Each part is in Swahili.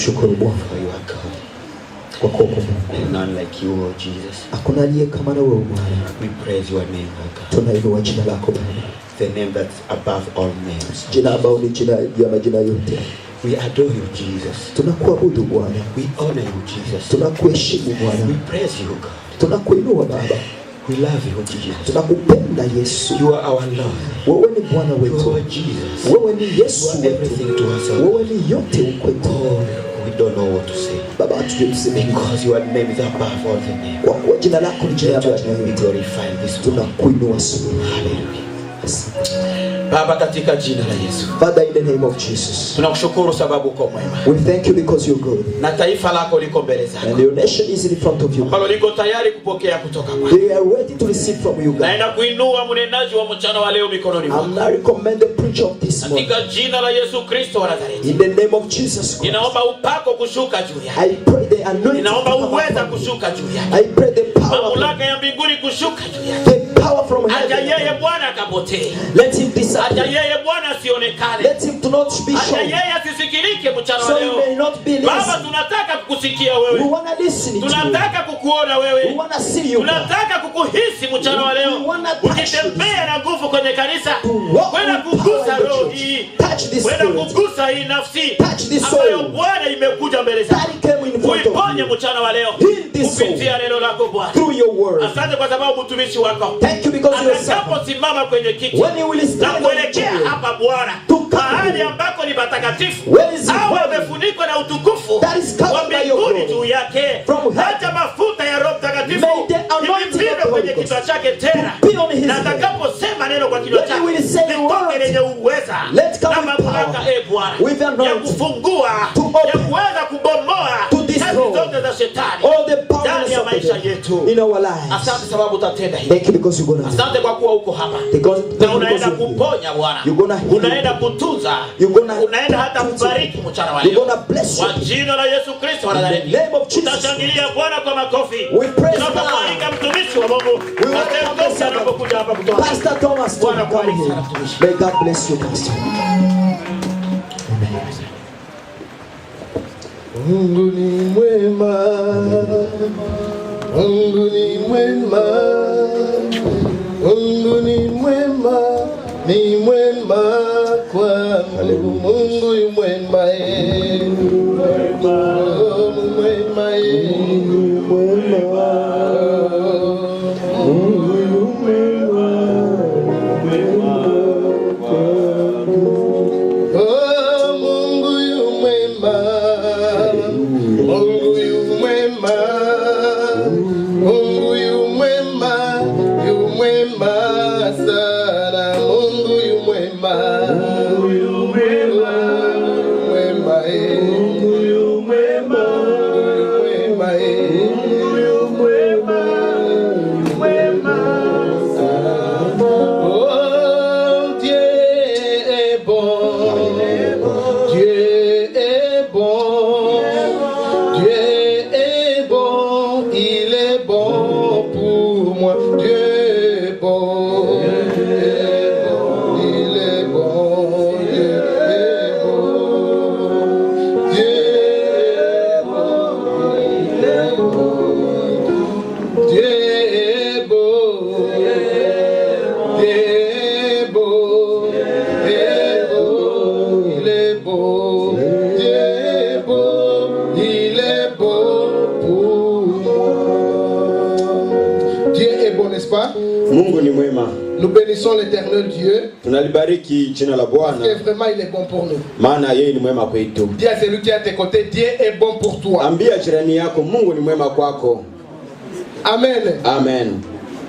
Tunakushukuru Bwana kwa kuwa Mungu. None like you, oh Jesus. Hakuna aliye kama wewe Bwana. We praise your name, oh God. Tunainua jina lako Bwana. The name that's above all names. Jina ambalo ni jina ya majina yote. We adore you, Jesus. Tunakuabudu Bwana. We honor you, Jesus. Tunakuheshimu Bwana. We praise you, God. Tunakuinua Baba. We love you, Jesus. Tunakupenda Yesu. You are our Lord. Wewe ni Bwana wetu. You are Jesus. Wewe ni Yesu wetu. Everything to us. Wewe ni yote kwetu. We don't know what to say. Baba, tujiseme because your name is above all the names. Kwa kuwa jina lako ni jina la majina. We glorify this. Tunakuinua sana. Hallelujah. Baba, katika jina la Yesu. Father, in the name of Jesus. Tunakushukuru sababu uko mwema. We thank you because you're good. Na taifa lako liko mbele zako. And your nation is in front of you. Ambalo liko tayari kupokea kutoka kwako. They are ready to receive from you, God. Naenda kuinua mnenaji wa mchana wa leo mikononi mwako. I'm now recommend the preacher of this morning. Katika jina la Yesu Kristo wa Nazareti. In the name of Jesus Christ. Ninaomba upako kushuka juu yake. I pray the anointing. Ninaomba uweza kushuka juu yake. I pray the power. Mamlaka ya mbinguni kushuka juu yake. The power from heaven. Acha yeye Bwana akapotee. Let him disappear. Acha yeye Bwana asionekane. Let him not be shown. Acha yeye asisikilike mchana wa So leo. he may not be listened. Baba, tunataka kukusikia wewe. We want to listen to you. Tunataka kukuona wewe. We want to see you. Tunataka kukuhisi mchana wa leo. Ukitembea na nguvu kwenye kanisa. Kwenda kugusa roho hii. Kwenda kugusa hii nafsi. Ambayo Bwana imekuja mbele zako. Uiponye mchana wa leo. Kupitia neno lako Bwana. Through your word. Asante kwa sababu mtumishi wako. Thank you because you are atakaposimama kwenye kiti. When you will stand na kuelekea hapa Bwana. Mahali ambako ni patakatifu. Awe amefunikwa na utukufu wa mbinguni juu yake. Hata mafuta ya Roho Mtakatifu imimine kwenye kichwa chake tena. Na atakaposema neno kwa kinywa chake litoke lenye uweza na mamlaka Bwana ya kufungua, ya kuweza kubomoa kazi zote za shetani ndani ya maisha yetu. Asante sababu utatenda hivi. Asante kwa kuwa uko hapa na unaenda kuponya Bwana, unaenda kutunza, unaenda hata kubariki mchana wa leo. Kwa jina la Yesu Kristo wa Nazareti, tutashangilia Bwana kwa makofi. Tunamwalika mtumishi wa Mungu anapokuja hapa kutoka. Pastor Thomas, Bwana kubariki sana mtumishi. May God bless you, Pastor. Mungu ni mwema, Mungu ni mwema, Mungu ni mwema, ni mwema kwangu. Mungu ni mwema, mwema, mwema, Nous bénissons l'éternel Dieu. Tunalibariki jina la Bwana. Parce que vraiment il est bon pour nous. Maana yeye ni mwema kwetu. Dis à celui qui est à tes côtés, Dieu est bon pour toi. Ambia jirani yako Mungu ni mwema kwako. Amen. Amen.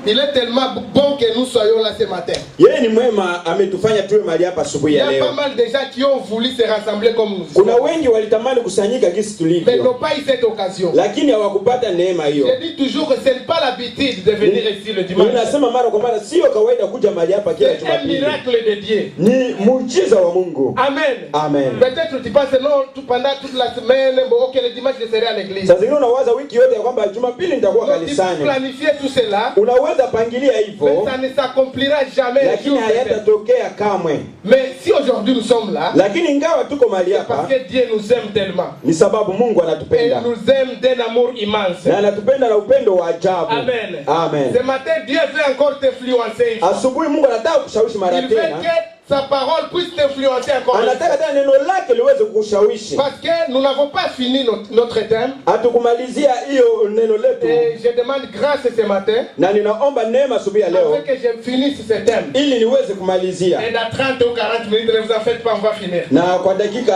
Il est tellement bon que nous soyons là ce matin. Yeye ni mwema ametufanya tuwe mahali hapa asubuhi ya leo. Il y a pas mal de gens qui ont voulu se rassembler comme nous. Kuna wengi walitamani kusanyika gisi tulivyo. Mais n'ont pas eu cette occasion. Lakini hawakupata neema hiyo. Je dis toujours que ce n'est pas l'habitude de venir ici le dimanche. Ninasema mara kwa mara sio kawaida kuja mahali hapa kila Jumapili. C'est un miracle de Dieu. Ni muujiza wa Mungu. Amen. Amen. Peut-être tu penses non tout pendant toute la semaine, bon OK le dimanche je serai à l'église. Sasa zingine unawaza wiki yote ya kwamba Jumapili nitakuwa kanisani. Tu planifier tout cela. Unaweza unaweza pangilia hivyo, mais ça ne s'accomplira jamais. lakini hayatatokea kamwe. Mais si aujourd'hui nous sommes là, Lakini ingawa tuko mahali hapa, parce que Dieu nous aime tellement, ni sababu Mungu et anatupenda. nous aime d'un amour immense. Na anatupenda na upendo wa ajabu. Amen. Amen. Ce matin, Dieu veut encore t'influencer. Asubuhi Mungu anataka kushawishi mara Il veut tena. que sa parole puisse t'influencer encore. Anataka tena neno lake liweze kukushawishi. Parce que nous n'avons pas fini notre thème. Hatukumalizia hiyo neno letu. Et je demande grâce ce matin, Na ninaomba neema asubuhi ya leo afin que je finisse ce thème. ili niweze kumalizia. Et dans 30 ou 40 minutes, ne vous en faites pas, on va finir. Na kwa dakika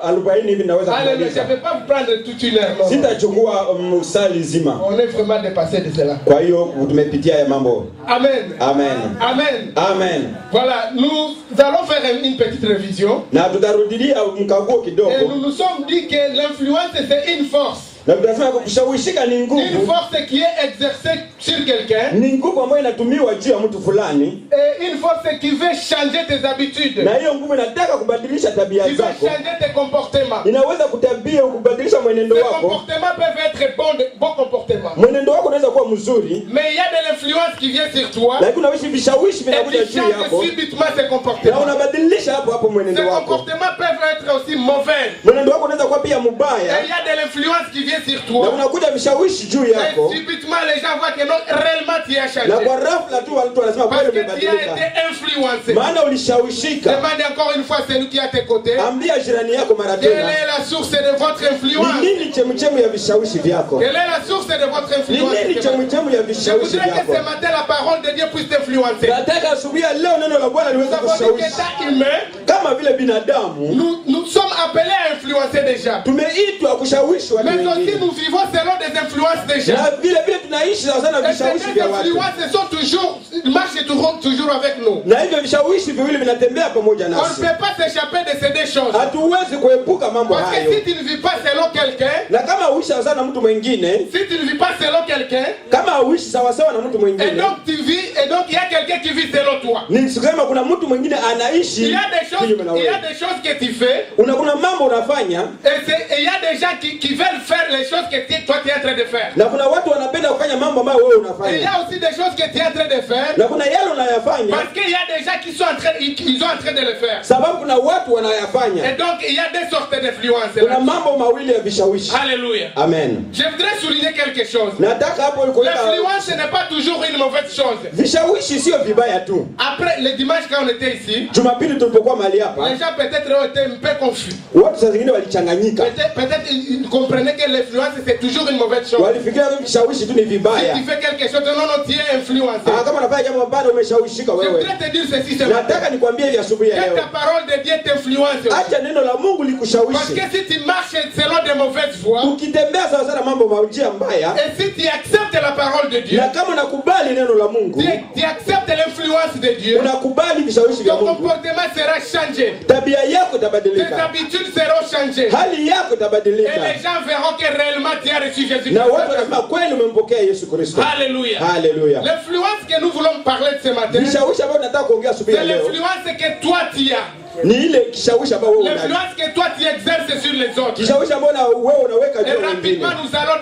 40 hivi naweza Alléluia, je kumaliza. ne vais pas vous prendre toute une heure. Non. Sitachukua msali zima. On est vraiment dépassé de cela. Kwa hiyo tumepitia ya mambo. Amen. Amen. Amen. Amen. Voilà, nous allons faire une petite révision. Na tutarudilia mkaguo Et kidogo. nous nous sommes dit que l'influence c'est une force. Na tutasema kushawishika ni Une nguvu. force qui est exercée sur quelqu'un. Ni nguvu ambayo inatumiwa juu ya mtu fulani. Et une force qui veut changer tes habitudes. Na hiyo nguvu inataka kubadilisha tabia Qui veut zako. changer tes comportements. Inaweza kutabia kubadilisha mwenendo Tes wako. comportements peuvent être bons comportements. Mwenendo wako unaweza kuwa mzuri, Mais il y a de l'influence qui vient sur toi. lakini unawishi vishawishi Et vinakuja qui juu change yako. subitement ces Na comportements. unabadilisha hapo hapo Ces mwenendo wako. comportements peuvent être aussi mauvais. Mwenendo wako unaweza kuwa pia Et mbaya. il y a de l'influence qui vient sur Na toi. unakuja vishawishi juu Et yako. subitement les gens voient que non, réellement tu as changé. Na kwa rafla tu watu wanasema Parce kweli que tu as umebadilika. été influencé. Maana ulishawishika. Demande encore une fois celui qui est à tes côtés. Ambia jirani yako mara Quelle tena. est la source de votre Ni influence? nini chemchemu ya vishawishi vyako? Quelle est la source de votre Ni influence? nini chemchemu ya Je vishawishi voudrais que vyako? ce matin la parole de Dieu puisse t'influencer. Nataka asubuhi ya leo neno la Bwana Nous liweze avons dit kushawishi. qu'état humain, Kama vile binadamu nous sommes appelés à influencer déjà. tumeitwa kushawishi watu Mais aussi wengine. nous vivons selon des influences déjà. Na vile vile tunaishi sana na Et vishawishi ces vya watu. influences sont toujours, marchent toujours avec nous. Na hivyo vishawishi viwili vinatembea pamoja On ne nasi. peut pas s'échapper de ces deux choses. Hatuwezi kuepuka mambo Parce que hayo. si tu ne vis pas selon quelqu'un, Na kama uishi sawa na mtu mwingine, si tu ne vis pas selon quelqu'un, kama uishi sawa sawa na mtu et mwingine, donc tu vis, et donc il y a quelqu'un qui vit selon toi. ni kusema kuna mtu mwingine Il anaishi y a des choses, kinyume na il y a wewe. des choses que tu fais, Kuna mambo unafanya et il y a des gens qui veulent faire les choses que toi tu es en train de faire. na kuna watu wanapenda kufanya mambo ambayo wewe Et il y unafanya. a aussi des choses que tu es en train de faire, Na kuna yale unayafanya parce qu'il y a des gens qui sont en train, ils sont en train de le faire. sababu kuna watu Et wanayafanya. donc il y a des sortes d'influences. Kuna mambo mawili ya vishawishi. Alléluia. Amen. Je voudrais souligner quelque chose. Nataka hapo kuweka L'influence n'est pas toujours une mauvaise chose. vishawishi sio vibaya tu. Après le dimanche quand on était ici, Jumapili tulipokuwa mahali hapa, les gens peut-être ont été un peu confus. watu saa zingine walichanganyika. Peut-être ils comprenaient que l'influence c'est toujours une mauvaise chose. Walifikiria vishawishi tu ni Si vibaya. tu fais quelque chose, non, non, tu es influencé. Kama unafanya jambo bado umeshawishika Je wewe. voudrais te dire ceci ce matin. Nataka nikwambie hivi asubuhi ya Que leo. ta parole de Dieu t'influence. Acha neno la Mungu Parce likushawishi. que si tu marches selon des mauvaises voies, Ukitembea sawa sana mambo maujia mbaya, et si tu acceptes la parole de Dieu, na kama unakubali neno la Mungu, tu acceptes l'influence de Dieu, unakubali vishawishi vya ton Mungu, comportement sera changé. tabia yako Tes itabadilika, habitudes seront changées. hali yako Et itabadilika, les gens verront que réellement tu as reçu Jésus. na watu wanasema kweli umempokea Yesu Kristo. Alléluia. Haleluya. L'influence que nous voulons parler de ce matin, Vishawishi ambavyo nataka kuongea asubuhi c'est ya leo l'influence que toi tu as. ni ile kishawishi ambao wewe unacho, L'influence que toi tu exerces sur les autres. kishawishi ambao wewe unaweka Et juu ya wengine. rapidement, nous allons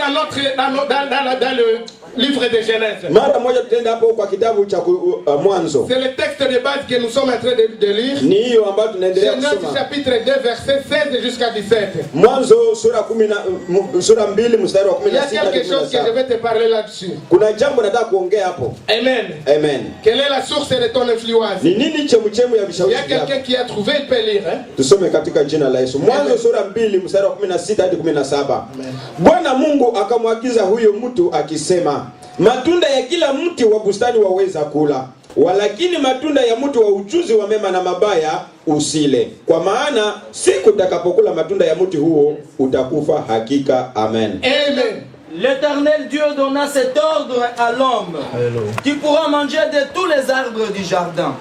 dans le livre de Genèse. Mara moja tutaenda hapo kwa kitabu cha Mwanzo. C'est le texte de base que nous sommes en train de lire. Ni hiyo ambayo tunaendelea Genèse kusoma. chapitre 2, verset 16 jusqu'à 17. Mwanzo sura 2 mstari wa Il y a 16 hadi quelque chose que je 17. vais te parler là-dessus. Kuna jambo nataka kuongea hapo. Amen. Amen. Quelle est la source de ton influence? Ni nini chemchemu ya Il y vishawishi a vyako? quelqu'un qui a trouvé, il peut lire. Hein? Tusome katika jina la Yesu. Mwanzo sura 2 mstari wa 16 hadi 17. Bwana Mungu akamwagiza huyo mtu akisema, matunda ya kila mti wa bustani waweza kula, walakini matunda ya mti wa ujuzi wa mema na mabaya usile, kwa maana siku utakapokula matunda ya mti huo utakufa hakika. Amen. Amen. L'Éternel Dieu donna cet ordre à l'homme. Tu pourras manger de tous les arbres du jardin,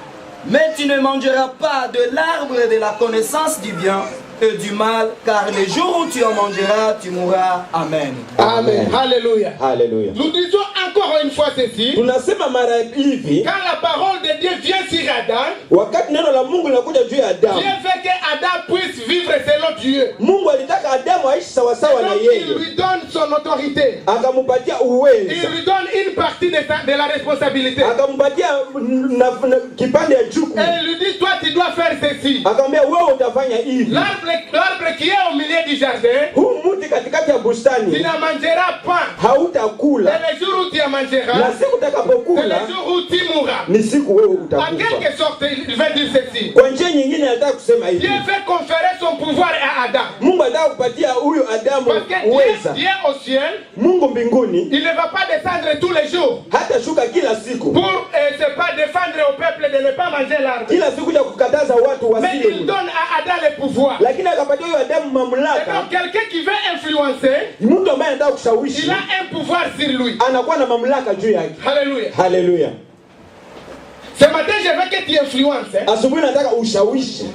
mais tu ne mangeras pas de l'arbre de la connaissance du bien et du mal, car le jour où tu en mangeras, tu mourras. Amen. Amen. Alléluia. Haleluya. Nous disons encore une fois ceci. Tunasema mara hivi, Quand la parole de Dieu vient sur Adam, wakati neno la Mungu linakuja juu ya Adamu, Dieu veut que Adam puisse vivre vivre selon Dieu. Mungu alitaka Adamu aishi sawa sawa na Donc, il yeye. lui donne son autorité. Akampatia Il uwezo. lui donne une partie de la responsabilité. Akampatia kipande ya jukumu. Et il lui dit, toi tu dois faire ceci. Akamwambia wewe utafanya hivi. L'arbre qui est au milieu du jardin, Huu mti katikati ya tu bustani n'en mangeras pas. hautakula. Et le jour où tu en mangeras, Na siku c'est utakapokula le jour où tu mourras. ni siku wewe En utakufa. quelque sorte, il veut dire ceci. Kwa njia nyingine anataka kusema hivi. Dieu veut conférer son pouvoir à Adam. Mungu anataka kupatia huyo Adamu Parce que uweza. Dieu au ciel, Mungu mbinguni il ne va pas descendre tous les jours hata shuka kila siku. pour c'est pas défendre au peuple de ne pas manger l'arbre. Kila siku ya kukataza watu Mais wasile il mle. donne à Adam le pouvoir. Lakini akapatia huyo Adamu Et mamlaka. donc quelqu'un qui veut influencer, Mtu ambaye anataka il kushawishi a un pouvoir sur lui. anakuwa na mamlaka juu yake. Alléluia. Haleluya. Ce matin, je veux que tu influences. Hein. Asubuhi nataka ushawishi.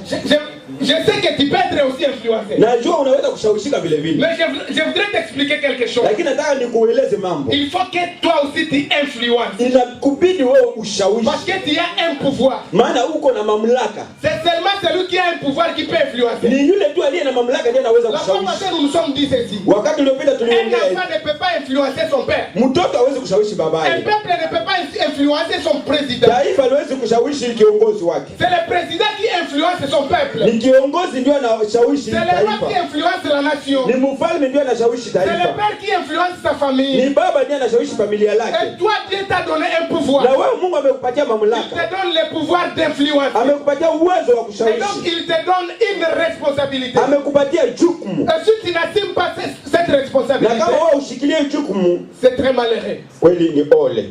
Je sais que tu peux être aussi influencé. Najua unaweza kushawishika vile vile. Mais je voudrais t'expliquer quelque chose. Lakini nataka nikueleze mambo. Il faut que toi aussi tu influences. Inakubidi wewe ushawishi. Parce que tu as un pouvoir. Maana uko na mamlaka. C'est seulement celui qui a un pouvoir qui peut influencer. Ni yule tu aliye na mamlaka ndiye anaweza La fois kushawishi. passée, nous nous sommes dit ceci. Wakati uliopita Un tuliongea hivi. enfant ne peut pas influencer son père. Mtoto hawezi kushawishi Un babaye. peuple ne peut pas influencer son président. Taifa haliwezi kushawishi kiongozi wake. C'est le président qui influence son peuple. Ni kiongozi ndio anashawishi C'est le roi qui taifa. influence la nation. Ni mfalme ndio anashawishi C'est le taifa. père qui influence sa Ni famille. baba ndiye anashawishi familia lake. Et toi, Dieu t'a donné un pouvoir. Na wewe Mungu amekupatia Il mamlaka. te donne le pouvoir d'influence. Amekupatia uwezo wa Et donc, kushawishi. il te donne une responsabilité. Amekupatia jukumu. Et si tu n'assumes pas cette Na responsabilité, kama wewe ushikilie jukumu, c'est très malheureux. kweli ni ole.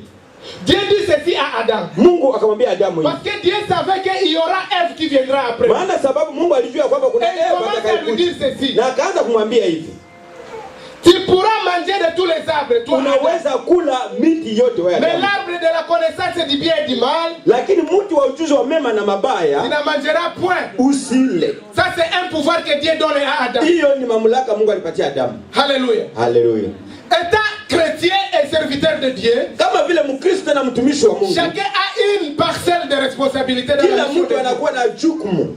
Dieu dit ceci à Adam. Mungu akamwambia Adamu hivi. Parce que Dieu savait qu'il y aura Ève qui viendra après. Maana sababu Mungu alijua kwamba Et kuna il Eva commence à lui atakayekuja. dire ceci. Na akaanza kumwambia hivi. Tu pourras manger de tous les arbres, toi, Adam. Unaweza kula miti yote wewe Mais Adamu. l'arbre de la connaissance du bien et du mal, Lakini mti wa ujuzi wa mema na tu mabaya n'en mangeras point. usile. Ça, c'est un pouvoir que Dieu donne à Adam. Hiyo ni mamlaka Mungu alipatia Adamu. Alléluia. Haleluya. Étant chrétien et serviteur de Dieu, Kama vile Mkristo na mtumishi wa Mungu, chacun a une parcelle de responsabilité dans la kila mission de mtu Dieu. anakuwa na jukumu.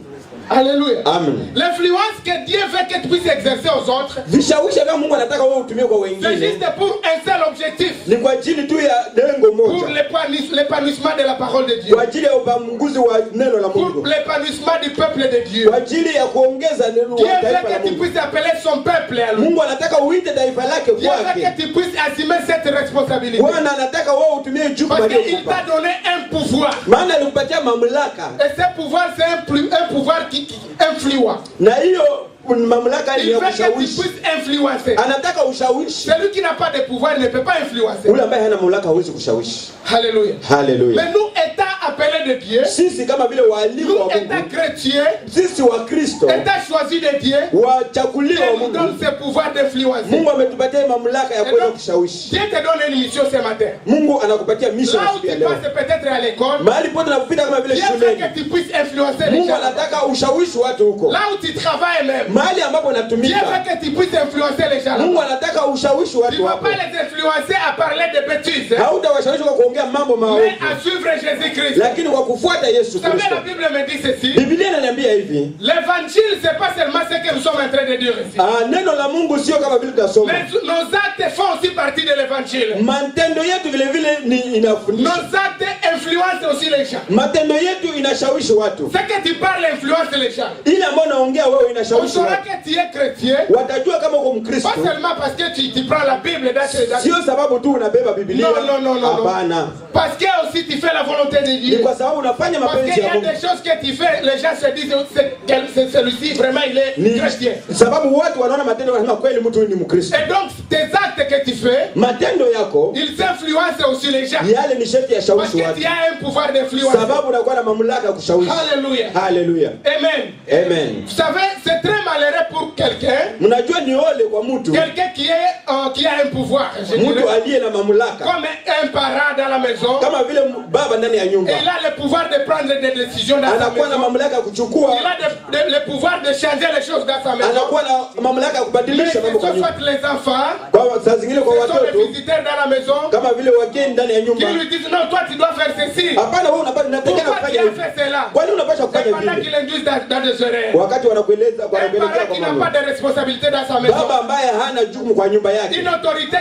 Alléluia. Amen. L'influence que Dieu veut que tu puisses exercer aux autres, Vishawishi kama Mungu anataka wewe utumie kwa c'est wengine juste pour un seul objectif. ni kwa ajili tu ya lengo Pour moja, l'épanouissement de la parole de Dieu. kwa ajili ya upanguzi wa neno la Pour Mungu, l'épanouissement du peuple de Dieu. kwa ajili ya kuongeza neno Dieu la taifa veut la que tu Mungu. puisses appeler son peuple à lui. Mungu anataka uite taifa lake Dieu veut kwake. que tu puisses assumer cette responsabilité. Bwana anataka wewe utumie jukumu Parce qu'il aliyokupa, t'a donné un pouvoir. maana alikupatia mamlaka, Et ce pouvoir, c'est un pouvoir qui influe. na hiyo mamlaka Il ni ya veut que tu kushawishi. puisses influencer. Anataka ushawishi. Celui qui n'a pas de pouvoir ne peut pas influencer. Ule ambaye hana mamlaka hawezi kushawishi. Alléluia. Haleluya. Mais nous, étant appelés de Dieu, Sisi kama vile walimu nous, wa étant Mungu, chrétiens, sisi wa Kristo étant choisis de Dieu, wachaguliwa Dieu wa nous donne Mungu, ce pouvoir d'influencer. Mungu ametupatia mamlaka ya Et kuweza donc, kushawishi. Dieu te donne une mission ce matin. Mungu anakupatia mission Là où siku ya tu leo. passes peut-être à l'école, Mahali pote unapopita kama vile Dieu veut shuleni, que tu puisses influencer les Mungu gens. anataka ushawishi watu huko. Là où tu travailles même, Mahali ambapo Dieu unatumika, veut que tu puisses influencer les gens. Mungu anataka ushawishi Tu ne watu vas hapo. pas les influencer à parler de bêtises, hein, Hautawashawishi kwa kuongea mambo mais maovu, à suivre Jésus-Christ. lakini kwa kufuata Yesu Vous savez, Kristo. la Bible me dit ceci. Biblia inaniambia hivi, L'évangile, c'est pas seulement ce que nous sommes en train de dire ici. neno la Mungu sio kama vile tutasoma. Mais nos actes font aussi partie de l'évangile. Matendo yetu vile vile ni inafundisha. Nos actes influencent aussi les gens. Matendo yetu inashawishi watu. Ce que tu parles influence les gens. Ile ambayo naongea wewe On inashawishi saura watu. que tu es chrétien, Watajua kama uko pas Mkristo seulement parce que tu prends la Bible dans sio sababu tu unabeba Biblia. Non. Hapana. Parce que aussi tu fais la volonté de Ni Dieu. kwa sababu unafanya Parce mapenzi qu'il y ya a Mungu. des choses que tu fais, les gens se disent c'est celui-ci, vraiment il est Ni chrétien. sababu watu wanaona matendo wanasema kweli mtu huyu ni Mkristo. Et donc tes actes que tu fais, Matendo yako ils influencent aussi les gens. yale ni sharti ya Parce shawishi que watu. tu as un pouvoir d'influence. Sababu unakuwa na mamlaka ya kushawishi. Alléluia. Haleluya. Amen. Amen. Vous savez, c'est très malheureux pour quelqu'un, Mnajua ni ole kwa mtu, quelqu'un qui a un pouvoir, je mtu dirais, aliye na mamlaka comme un parent dans la maison. kama vile baba ndani ya nyumba. Et il a le pouvoir de prendre des décisions dans sa Anakuwa na maison. mamlaka ya kuchukua, Il a le pouvoir de changer les choses dans sa maison. anakuwa na mamlaka ya Mais kubadilisha ce mambo kwa sont nyumba. soit les enfants, Kwa saa zingine kwa ce sont les watoto visiteurs dans la maison kama vile wageni ndani ya qui nyumba. lui disent non, toi tu dois faire ceci. Hapana, wewe unapata Pourquoi unatakana unafanya hivi? Kwa nini unapaswa kufanya vile? Wakati wanakueleza kwa kuelekea kwa mama. Baba ambaye hana jukumu kwa nyumba yake. Une autorité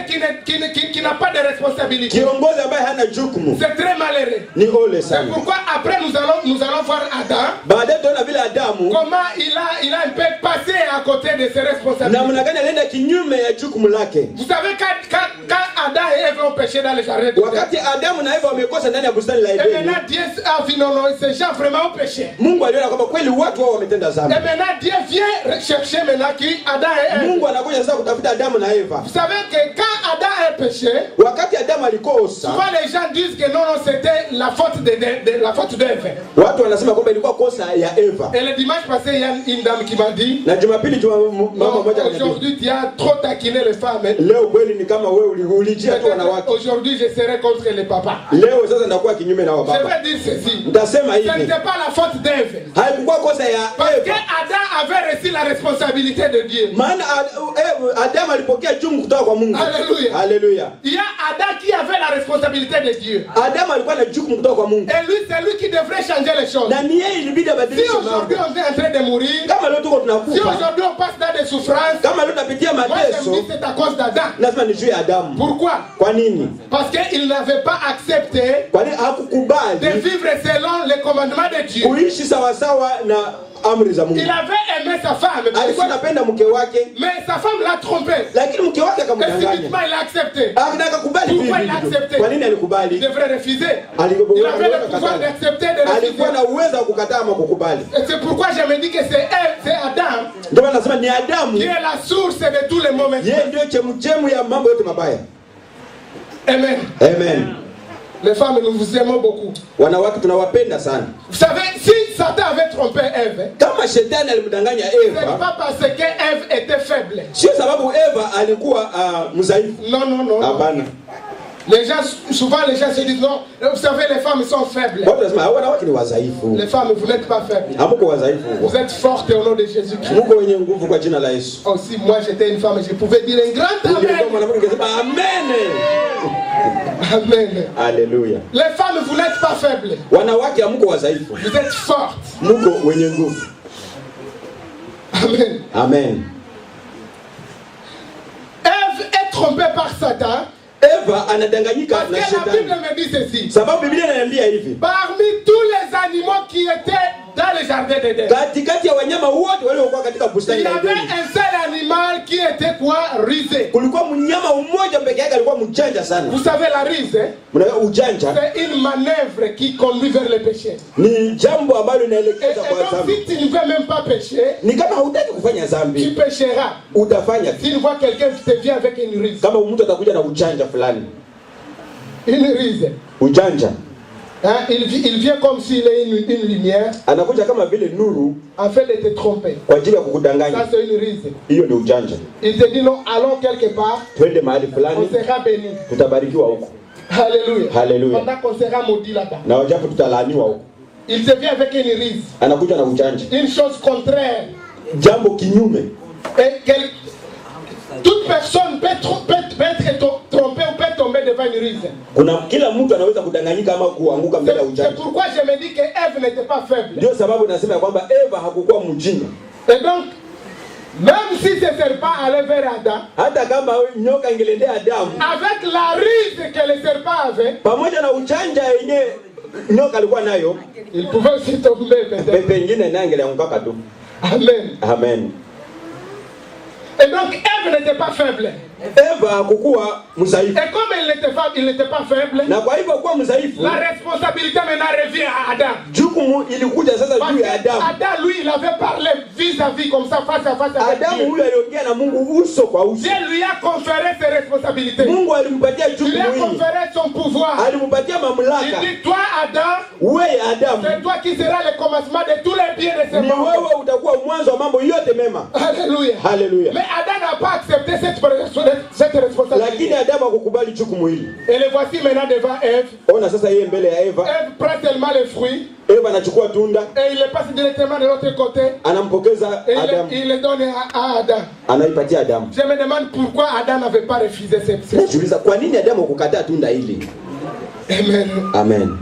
qui n'a pas de responsabilité. Kiongozi ambaye hana jukumu. C'est très malheureux. Ni ole sana. C'est pourquoi après nous allons voir Adam. Baadaye tunaona vile Adamu. Comment il a un peu passé à côté de ses responsabilités. Namna gani alienda kinyume ya jukumu lake. Vous savez quand Adam et Ève ont péché dans le jardin. Wakati Adamu na Eva wamekosa ndani ya bustani la Edeni. Et maintenant Dieu a vu non ces gens vraiment ont péché. Mungu aliona kwamba kweli watu wao wametenda dhambi. Et maintenant Dieu vient chercher maintenant qui Adam et Ève. Mungu anakuja sasa kutafuta Adamu na Eva. Vous savez que quand Adam a péché, wakati Adamu alikosa, souvent les gens disent que non c'était la faute de la faute d'Ève. Watu wanasema kwamba ilikuwa kosa ya Eva. Et le dimanche passé il y a une dame qui m'a dit, na Jumapili mama moja akaniambia, aujourd'hui tu as trop taquiné les femmes. Leo kweli ni kama wewe ulijia tu wanawake. Aujourd'hui je serai contre les papas. Leo sasa ndakuwa kinyume na baba. Je vais dire ceci. Nitasema hivi. Ce n'était pas la faute d'Ève. Haikuwa kosa ya Eva. Parce que Adam avait reçu la responsabilité de Dieu. Maana Adam alipokea jukumu kutoka kwa Mungu. Alléluia. Alléluia. Il y a Adam qui avait la responsabilité de Dieu. Adam alikuwa na jukumu kutoka kwa Mungu. Et lui c'est lui qui devrait changer les choses. Na ni yeye ilibidi abadilishe mambo. Si aujourd'hui on est en train de mourir, kama leo tuko tunakufa, si aujourd'hui on passe dans des souffrances, kama leo tunapitia mateso, moi c'est à cause d'Adam. Lazima ni juu ya Adamu. Pourquoi? Kwa nini? Parce que il n'avait pas accepté kwa nini hakukubali de vivre selon les commandements de Dieu. Kuishi sawa sawa na amri za Mungu. Il avait aimé sa femme. Alikuwa anapenda mke wake. Mais sa femme l'a trompé. Lakini mke wake akamdanganya. Il a accepté. Akakubali. Pourquoi il a accepté? Kwa nini alikubali? Il devrait refuser. Il avait le pouvoir d'accepter de refuser. Alikuwa na uwezo wa kukataa ama kukubali. Et c'est pourquoi je me dis que c'est elle, c'est Adam. Ndio maana nasema ni Adamu. Qui est la source de tous les moments. Yeye ndio chemchemu ya mambo yote mabaya. Amen. Amen. Les femmes, nous vous aimons beaucoup. Wanawake tunawapenda sana. Vous savez, si Satan avait trompé Ève, kama shetani alimdanganya Eva, ce n'est pas parce que Ève était faible. Sio sababu Eva alikuwa mdhaifu. Non, non, non. Hapana. Les gens, souvent les gens se disent non, vous savez les femmes sont faibles. Les femmes, vous n'êtes pas faibles. Vous êtes fortes au nom de Jésus-Christ. Aussi, moi j'étais une femme, je pouvais dire un grand amen. Amen. Alléluia. Les femmes, vous n'êtes pas faibles. Vous êtes fortes. Amen. Amen. Ève est trompée par Satan. Eva anadanganyika na shetani. La Bible me dit ceci. Sababu Biblia inaniambia hivi. Parmi tous les animaux qui étaient dans le jardin d'Éden, katikati ya wanyama wote waliokuwa katika bustani ya Edeni, il y avait un seul animal qui était quoi? Rusé. Kulikuwa mnyama mmoja pekee yake alikuwa mjanja sana. Vous savez la ruse? Mnajua ujanja? C'est une manœuvre qui conduit vers le péché. Ni jambo ambalo linaelekeza kwa dhambi. Si tu ne veux même pas pécher, ni kama hutaki kufanya dhambi, tu pécheras. Utafanya. Si tu vois quelqu'un qui te vient avec une ruse, kama mtu atakuja na ujanja fulani, une ruse, ujanja, hein, il vient comme s'il est une lumière, anakuja kama vile nuru, afin de te tromper. Kwa ajili ya kukudanganya. Ça c'est une ruse. Hiyo ni ujanja. Il te dit non, allons quelque part, twende mahali fulani, on sera béni, tutabarikiwa huko. Alléluia. Hallelujah. Pendant qu'on sera maudit là-bas. Na wajapo tutalaaniwa huko. Il te vient avec une ruse. Anakuja na ujanja. Une chose contraire. Jambo kinyume. Et toute personne peut être trompée ou peut tomber devant une ruse. Kuna kila mtu anaweza kudanganyika ama kuanguka mbele ya ujanja. C'est pourquoi je me dis que Ève n'était pas faible. Ndio sababu nasema kwamba Eva hakukuwa mjinga. Et donc même si ce serpent allait vers Adam, hata kama nyoka ingelendea Adamu, avec la ruse que le serpent avait, pamoja na ujanja yenye nyoka alikuwa nayo, il pouvait aussi tomber peut-être. Pengine naye angelianguka tu. Amen. Amen. Et donc Ève n'était pas faible. Eva hakukuwa mzaifu. Et comme il n'était pas faible, na kwa hivyo kuwa mzaifu, la responsabilité maintenant revient à Adam. Jukumu ilikuja sasa juu ya Adam. Adam lui il avait parlé vis-à-vis comme ça face à face avec Dieu. Adam huyo aliongea na Mungu uso kwa uso. Dieu lui a conféré ses responsabilités. Mungu alimpatia jukumu hili. Il lui a conféré son pouvoir. Alimpatia mamlaka. Il dit toi Adam, wewe Adam, c'est toi qui seras le commencement de tous les biens de ce monde. Ni wewe utakuwa mwanzo wa mambo yote mema. Alléluia. Hallelujah. Mais Adam n'a pas accepté cette responsabilité. Lakini Adamu hakukubali jukumu hili. Et le voici maintenant devant Ève. Ona sasa yeye mbele ya Eva. Ève prend tellement les fruits. Eva anachukua tunda. Et il le passe directement de l'autre côté. Anampokeza Adamu. Il le donne à Adam. Anaipatia Adamu. Je me demande pourquoi Adam n'avait pas refusé cette. Najiuliza kwa nini Adamu hakukataa tunda hili? Amen. Amen.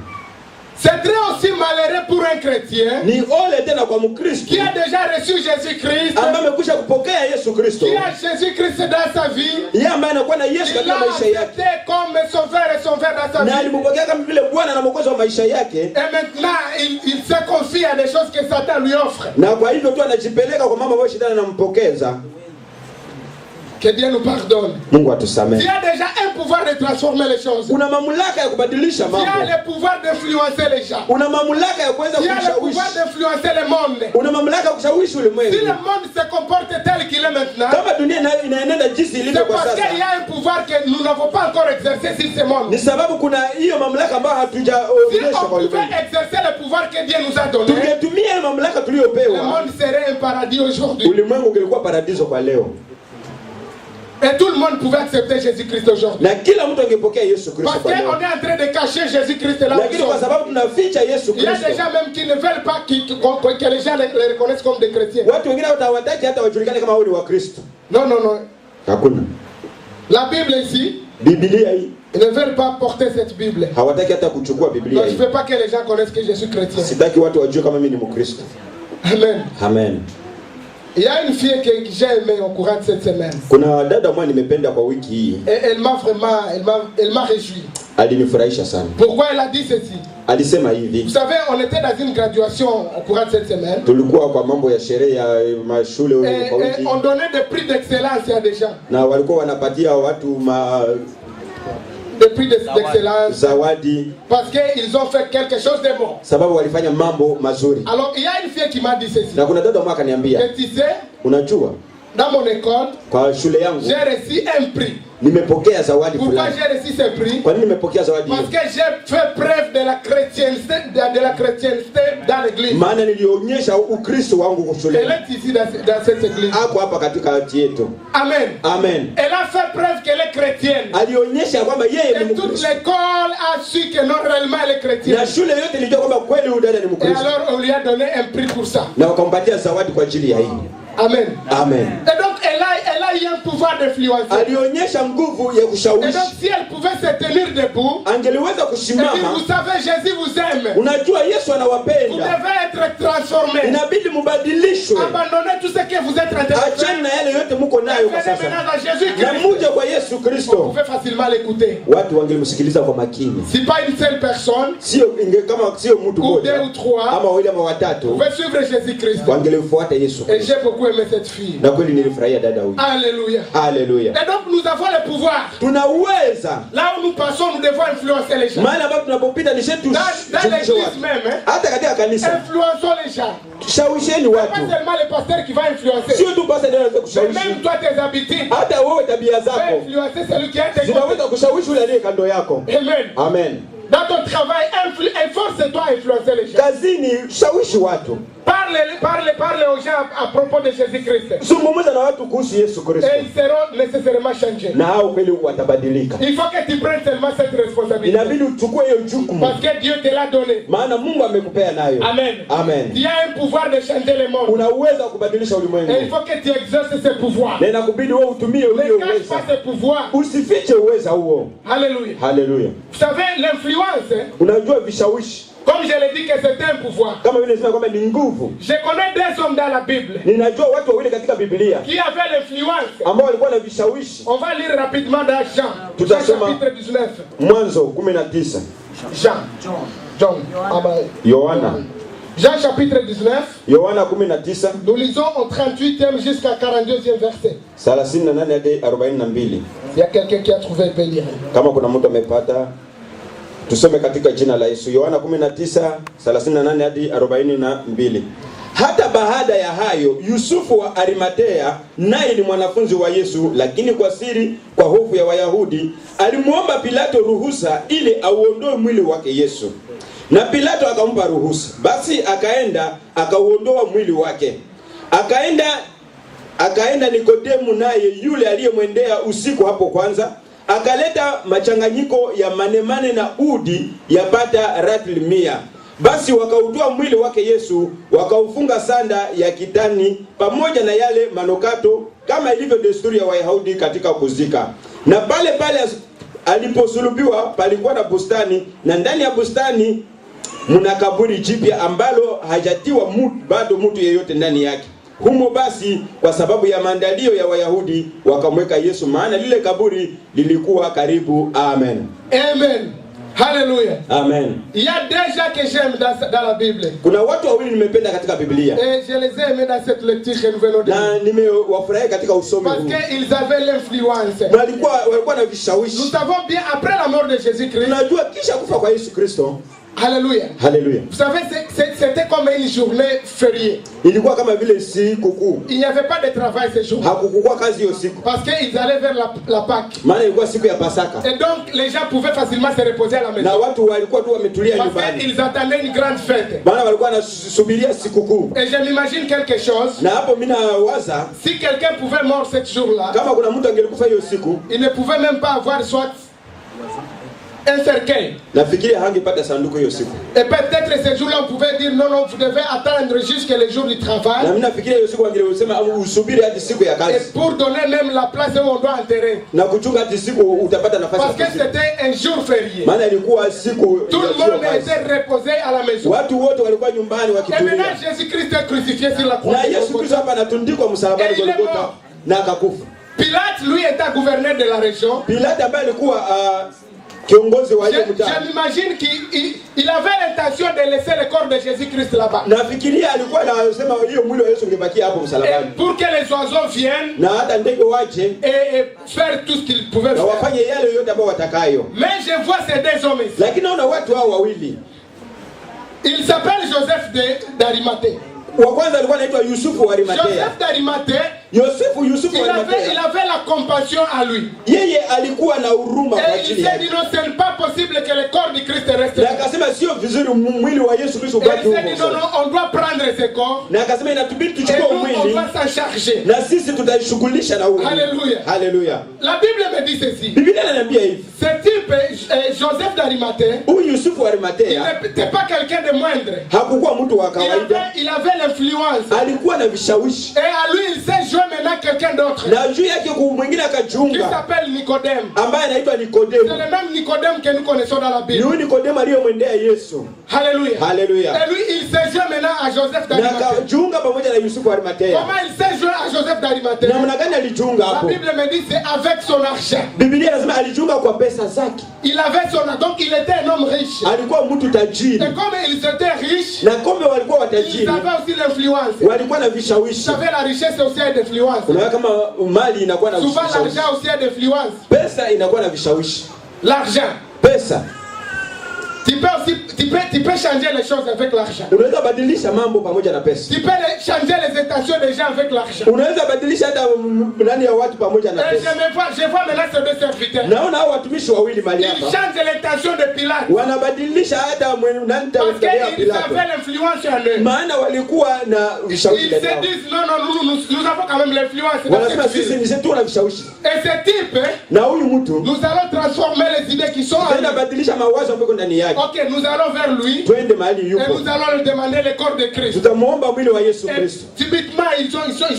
C'est très aussi malheureux pour un chrétien Ni ole tena kwa Mkristo qui a déjà reçu Jésus-Christ, ambaye amekwisha kupokea Yesu Kristo. qui a Jésus-Christ dans sa vie, Yeye ambaye anakuwa na Yesu il katika l'a maisha yake. accepté comme sauveur et sauveur dans sa Na vie. alimpokea kama vile Bwana na Mwokozi wa maisha yake. Et maintenant, il se confie à des choses que Satan lui offre. Na kwa hivyo tu anajipeleka kwa mambo ambayo shetani anampokeza. Que Dieu nous pardonne. Mungu atusamehe. Tu as déjà un pouvoir de transformer les choses. Una mamlaka ya kubadilisha Tu mambo. as le pouvoir d'influencer les gens. Una mamlaka ya kuweza Tu as le kushawishi. pouvoir d'influencer le monde. Una mamlaka ya kushawishi Si le ulimwengu. monde se comporte tel qu'il est maintenant, Kama dunia inaenenda jinsi ilivyo c'est kwa parce sasa. qu'il y a un pouvoir que nous n'avons pas encore exercé sur ce monde. Ni sababu kuna hiyo mamlaka ambayo Si hatujaonyesha on kwa pouvait ulimwengu. exercer le pouvoir que Dieu nous a donné, Tungetumia hiyo mamlaka le tuliyopewa. monde serait un paradis aujourd'hui. Ulimwengu ungelikuwa paradiso kwa leo. Et tout le monde pouvait accepter Jésus-Christ aujourd'hui. Na kila mtu angepokea Yesu Kristo Parce kwa qu'on leo. est en train de cacher Jésus-Christ là où Lakini nous kwa sommes. sababu tunaficha Yesu Il y a Kristo. des gens même qui ne veulent pas que les gens les reconnaissent comme des chrétiens. Watu wengine hawataki hata wajulikane kama wao ni Wakristo. Non, non, non. Hakuna. La Bible ici, Biblia hii ils ne veulent pas porter cette Bible. hawataki hata kuchukua Biblia Donc je hii. ne veux pas que les gens connaissent que je suis chrétien. Sitaki watu wajue kama mimi ni Mkristo. Amen. Amen. Il y a une fille que j'ai aimée au courant de cette semaine. Kuna dada mmoja nimependa kwa wiki hii. Et elle m'a vraiment, elle m'a réjoui. Alinifurahisha sana. Pourquoi elle a dit ceci? Alisema Vous hivi. savez, on était dans une graduation au courant de cette semaine. Tulikuwa kwa mambo ya sherehe ya mashule Et, kwa et wiki. on donnait des prix d'excellence à des gens. Na walikuwa wanapatia watu Des prix d'excellence. zawadi Parce qu'ils ont fait quelque chose de bon. sababu walifanya mambo mazuri. Alors, il y a une fille qui m'a dit ceci. Na kuna dada mmoja akaniambia, Que tu sais, unajua dans mon école, kwa shule yangu j'ai reçu un prix. nimepokea zawadi Pourquoi fulani. j'ai reçu ce prix? Kwa nini nimepokea zawadi Parce hiyo? que j'ai fait preuve de la chrétienté dans l'église. Maana nilionyesha Ukristo wangu kwa shule. Elle est ici dans cette église. Hapo hapa katika kati yetu. Amen. Amen. Elle a fait preuve qu'elle est chrétienne. Alionyesha kwamba yeye ni Et toute Mkristo. l'école a su que non réellement elle est chrétienne. Na shule yote ilijua kwamba kweli huyu dada ni Et Mkristo. alors on lui a donné un prix pour ça. Na wakampatia zawadi kwa ajili ya hii. Amen. Amen. Et donc elle a eu un pouvoir d'influencer. Alionyesha nguvu ya Et kushawishi. donc si elle pouvait se tenir debout, Angeliweza et dire, kusimama. vous savez, Jésus vous aime. Unajua Yesu Vous anawapenda. devez être transformé. Inabidi mubadilishwe. Abandonnez tout ce que vous êtes en train de faire. Achana na yale yote muko nayo kwa Venez sasa. maintenant à Na Jésus-Christ. muje kwa Yesu Vous Kristo. pouvez facilement l'écouter. Watu wangelimsikiliza kwa makini. Si pas une seule personne, Sio kama sio mtu ou deux mmoja ou trois, ama wawili ama vous watatu pouvez suivre Jésus-Christ. wangelimfuata Yesu Et Kristo. j'ai beaucoup aimé cette fille. Na kweli nilifurahia dada huyu. Alléluia. Haleluya. Et donc nous avons le pouvoir. Tunaweza Là où nous passons, nous devons influencer les gens. mahali ambapo tunapopita ni shetu Dans l'église même, hein, hata katika kanisa. influençons les gens. Shawisheni Pas watu. seulement le pasteur qui va influencer. Sio tu basi ndio anaweza Mais kushawishi. même toi, tes habitudes, Hata wewe tabia va zako influencer celui qui est à tes côtés. zinaweza kushawishi yule aliye kando yako. Amen. Amen. Dans ton travail, efforce-toi à influencer les gens. Kazini shawishi watu. Parle aux gens à propos de Jésus-Christ. Zungumza na watu kuhusu Yesu Kristo. Et ils seront nécessairement changés. Na hao kweli watabadilika. Il faut que tu prennes seulement cette responsabilité. Inabidi uchukue hiyo jukumu. Parce que Dieu te l'a donné. Maana Mungu amekupea nayo. Amen. Amen. Il y a un pouvoir de changer le monde. Una uwezo wa kubadilisha ulimwengu. Et il faut que tu exerces ce pouvoir. Na inakubidi wewe utumie Ne hiyo cache uwezo. pas ce pouvoir. Usifiche uwezo huo. Alléluia. Haleluya. Vous savez, l'influence, hein, Unajua vishawishi. comme je l'ai dit que c'est un pouvoir. Kama vile nasema kwamba ni nguvu. Je connais deux hommes dans la Bible Ninajua watu wawili katika Biblia qui avaient l'influence. ambao walikuwa na vishawishi. On va lire rapidement dans Jean. Tout Jean à fait, chapitre 19. Mwanzo 19. John. Yohana. Jean chapitre 19. Yohana 19. Nous lisons au 38e jusqu'à 42e verset. 38 hadi 42. Il y a quelqu'un qui a trouvé, il peut lire. Kama kuna mtu amepata tusome katika jina la Yesu. Yohana 19:38 hadi 42. Hata baada ya hayo Yusufu wa Arimatea, naye ni mwanafunzi wa Yesu, lakini kwa siri, kwa hofu ya Wayahudi, alimuomba Pilato ruhusa ili auondoe mwili wake Yesu. Na Pilato akampa ruhusa. Basi akaenda akauondoa mwili wake. Akaenda Nikodemu, naye yule aliyemwendea usiku hapo kwanza, akaleta machanganyiko ya manemane na udi yapata ratli 100. Basi wakautoa mwili wake Yesu, wakaufunga sanda ya kitani pamoja na yale manokato, kama ilivyo desturi ya Wayahudi katika kuzika. Na pale aliposulubiwa palikuwa na bustani, na ndani ya bustani mna kaburi jipya ambalo hajatiwa bado mtu yeyote ndani yake. Humo basi kwa sababu ya maandalio ya Wayahudi wakamweka Yesu, maana lile kaburi lilikuwa karibu. Amen. Amen. Hallelujah. Amen. Il y a deux gens que j'aime dans la Bible. Kuna watu wawili nimependa katika Biblia. Et je les ai aimés dans cette lecture que nous venons de lire. Na nimewafurahia katika usomi huu. Parce qu'ils avaient l'influence. Walikuwa na vishawishi. Nous savons bien après la mort de Jésus-Christ. Tunajua kisha kufa kwa Yesu Kristo. Alléluia. Alléluia. Vous savez, c'était comme une journée fériée. Ilikuwa kama vile siku kuu. Il n'y avait pas de travail ce jour. Hakukuwa kazi hiyo siku. Parce qu'ils allaient vers la Pâque. Maana ilikuwa siku ya Pasaka. Et donc les gens pouvaient facilement se reposer à la maison. Na watu walikuwa tu wametulia nyumbani. Parce qu'ils attendaient une grande fête. Maana walikuwa wanasubiria siku kuu. Et je m'imagine quelque chose. Na hapo mimi nawaza, si quelqu'un pouvait mourir ce jour-là, kama kuna mtu angelikufa hiyo siku, il ne pouvait même pas avoir soit un cercueil. Nafikiri hangepata sanduku hiyo siku. Et peut-être ce jour-là on pouvait dire non, vous devez attendre jusqu'à le jour du travail. Na mimi nafikiri hiyo siku angesema usubiri hadi siku ya kazi. Et pour donner même la place où on doit enterrer. Na kuchunga hadi siku utapata nafasi. Parce que c'était un jour férié. Maana ilikuwa siku. Tout le monde était reposé à la maison. Watu wote walikuwa nyumbani wakitulia. Et maintenant Jésus-Christ est crucifié sur la croix. Na Yesu Kristo hapa anatundikwa msalabani Golgotha na akakufa. Pilate lui était gouverneur de la région. Pilate ambaye alikuwa kiongozi wa hiyo mtaa. Je m'imagine qu'il avait l'intention de laisser le corps de Jésus-Christ là-bas. Nafikiria alikuwa anasema hiyo mwili wa Yesu ungebaki hapo msalabani. Pour que les oiseaux viennent. Na hata ndege waje et faire tout ce qu'ils pouvaient faire. Na wafanye yale yote ambayo watakayo. Mais je vois ces deux hommes ici. Lakini naona watu hao wawili. Il s'appelle Joseph d'Arimathée. Wa kwanza alikuwa anaitwa Yusufu wa Arimathea. Joseph d'Arimathée. Yusufu wa Arimathea. Il avait la compassion à lui. Yeye alikuwa na huruma kwa ajili yake. Il s'est dit non, ce n'est pas possible que le corps du Christ reste. Na akasema sio vizuri mwili wa Yesu Kristo ubaki huko. Il s'est dit non, on doit prendre ce corps. Na akasema inatubidi tuchukue mwili. On va s'en charger. Na sisi tutashughulisha na huo. Alléluia. Alléluia. La Bible me dit ceci. Biblia inaniambia hivi. Ce type Joseph d'Arimathée. Huyu Yusufu wa Arimathea. Il n'était pas quelqu'un de moindre. Hakukuwa mtu wa kawaida. Il avait l'influence. Alikuwa na vishawishi. Et à lui il s'est joint maintenant quelqu'un d'autre. Na juu yake mwingine akajiunga. Qui s'appelle Nicodème. Ambaye anaitwa Nikodemo. C'est le même Nicodème que nous connaissons dans la Bible. Ni Nikodemo aliyemwendea Yesu. Alléluia. Alléluia. Et lui il s'est joint maintenant à Joseph d'Arimathée. Na akajiunga pamoja na Yusufu wa Arimathea. Comment il s'est joint à Joseph d'Arimathée? Namna gani alijiunga hapo? La Bible me dit c'est avec son argent. Biblia inasema alijiunga kwa pesa zake. Il avait son argent, donc il était un homme riche. Alikuwa mtu tajiri. Et comme ils étaient riches, na kombe walikuwa watajiri. Ils avaient aussi l'influence. Walikuwa na vishawishi. Vous savez la richesse aussi a d'influence. Unaona kama mali inakuwa na vishawishi. Souvent l'argent aussi a d'influence. Pesa inakuwa na vishawishi. L'argent. Pesa. Tu peux changer les choses avec l'argent. Unaweza badilisha mambo pamoja na pesa. Tu peux changer les intentions des gens avec l'argent. Unaweza badilisha hata ndani ya watu pamoja na pesa. Je vois maintenant ces deux serviteurs. Naona hao watumishi wawili mali hapa. Ils changent l'intention de Pilate. Wanabadilisha hata nani tawekea Pilate. Parce qu'ils avaient l'influence en eux. Maana walikuwa na vishawishi. Ils se disent non, nous avons quand même l'influence. Wanasema sisi ni zetu na vishawishi. Et ce type, na huyu mtu, nous allons transformer les idées qui sont en lui. Badilisha mawazo ambayo ndani yake. Ok, nous allons vers lui. Twende mahali yupo. Et nous allons lui demander le corps de Christ. Tutamuomba mwili wa Yesu Kristo. Typiquement ils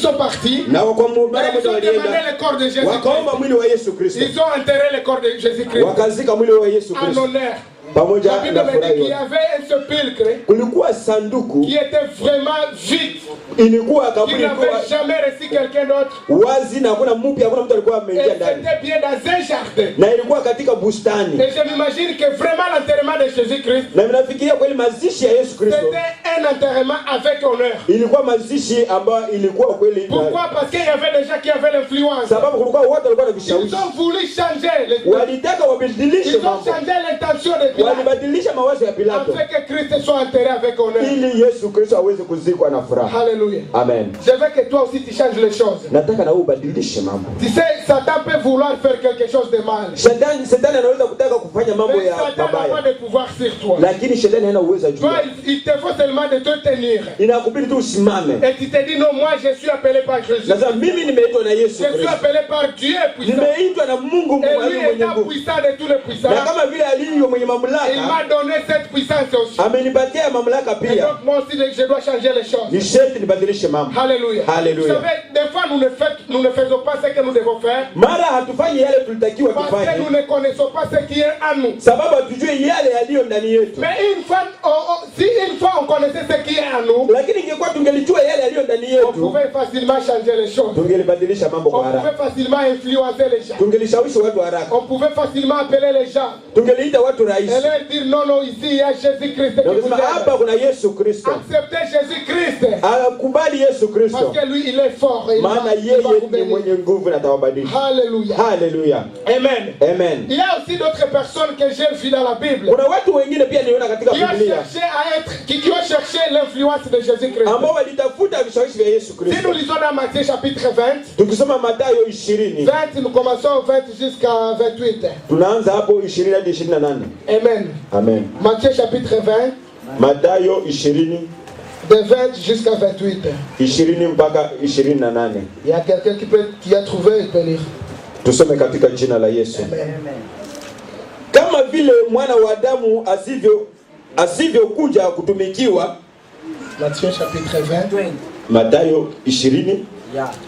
sont partis. Na wakamwomba moja walienda. Le corps de Jésus. Wakaomba mwili wa Yesu Kristo. Ils ont enterré le corps de Jésus Christ. Wakazika mwili wa Yesu Kristo. En honneur. Pamoja na furaha. Il y avait un sépulcre. Kulikuwa sanduku. Qui était vraiment vide. Ilikuwa kaburi ilikuwa. Il n'avait jamais reçu quelqu'un d'autre. Wazi na hakuna mpya, hakuna mtu alikuwa ameingia ndani. C'était bien dans un jardin. Na ilikuwa katika bustani. Et je m'imagine que vraiment l'enterrement de Jésus-Christ. Na ninafikiria kweli mazishi ya Yesu Kristo. C'était un enterrement avec honneur. Ilikuwa mazishi ambayo ilikuwa kweli. Pourquoi? Parce qu'il y avait des gens qui avaient l'influence. Sababu kulikuwa watu walikuwa na vishawishi. Ils ont voulu changer les. Walitaka wabadilishe mambo. Ils ont changé l'intention de Pilate. Walibadilisha mawazo ya Pilato. Afin que Christ soit enterré avec honneur. Ili Yesu Kristo aweze kuzikwa na furaha. Alléluia. Amen. Je veux que toi aussi tu changes les choses. Nataka na wewe ubadilishe mambo. Tu sais, Satan peut vouloir faire quelque chose de mal. Shetani anaweza kutaka kufanya mambo ya mabaya. Satan n'a pas de pouvoir sur toi. Lakini shetani hana uwezo juu. Toi, il te faut seulement besoin de te tenir. Inakubidi tu usimame. Et tu te dis non, moi je suis appelé par Jésus. Nasema mimi nimeitwa na Yesu Je suis Kristo. appelé par Dieu puissant. Nimeitwa na Mungu Et lui mwenye étant nguvu. puissant de tous les puissants, Na kama vile alivyo mwenye il mamlaka, m'a donné cette puissance aussi. amenipatia mamlaka Et pia. donc moi aussi je dois changer les choses. Ni sharti nibadilishe mambo. Alléluia. Alléluia. Vous savez, des fois nous ne faisons pas ce que nous devons faire. Mara hatufanyi yale tulitakiwa Parce que tufanye. nous ne connaissons pas ce qui est en nous. Sababu hatujui yale yaliyo ndani yetu. Mais si une fois on connaissait ce qui est en nous, Lakini ingekuwa tungelijua yale yaliyo ndani on yetu, pouvait facilement changer les choses. tungelibadilisha mambo kwa On haraka. pouvait facilement influencer les gens. Tungelishawishi watu haraka. On pouvait facilement appeler les gens Tungeliita watu et rahisi. leur dire non, non, ici il y a Jésus-Christ Na qui vous kusema hapa aide. kuna Yesu Kristo. Acceptez Jésus-Christ. Akubali Yesu Kristo. Parce que lui il est fort. Et il Maana va yeye vous ni bénir. mwenye nguvu na atawabadilisha. Alléluia. Haleluya. Amen. Amen. Il y a aussi d'autres personnes que j'ai vues dans la Bible Kuna watu wengine pia niona katika qui ont Biblia cherché à être, qui ont cherché l'influence de Jésus-Christ. ambao walitafuta vishawishi vya Yesu Si Kristo. nous lisons dans Matthieu chapitre 20, Tukisoma Mathayo 20, 20 nous commençons 20 jusqu'à 28. tunaanza hapo 20 hadi 28. Amen. Amen. Matthieu chapitre 20, Mathayo 20, de 20 jusqu'à 28. 20 mpaka 28. Il y a quelqu'un qui a trouvé, il peut lire. Tusome katika jina la Yesu. Amen. Kama vile mwana wa Adamu asivyokuja kutumikiwa. Matthieu chapitre 20. Mathayo 20,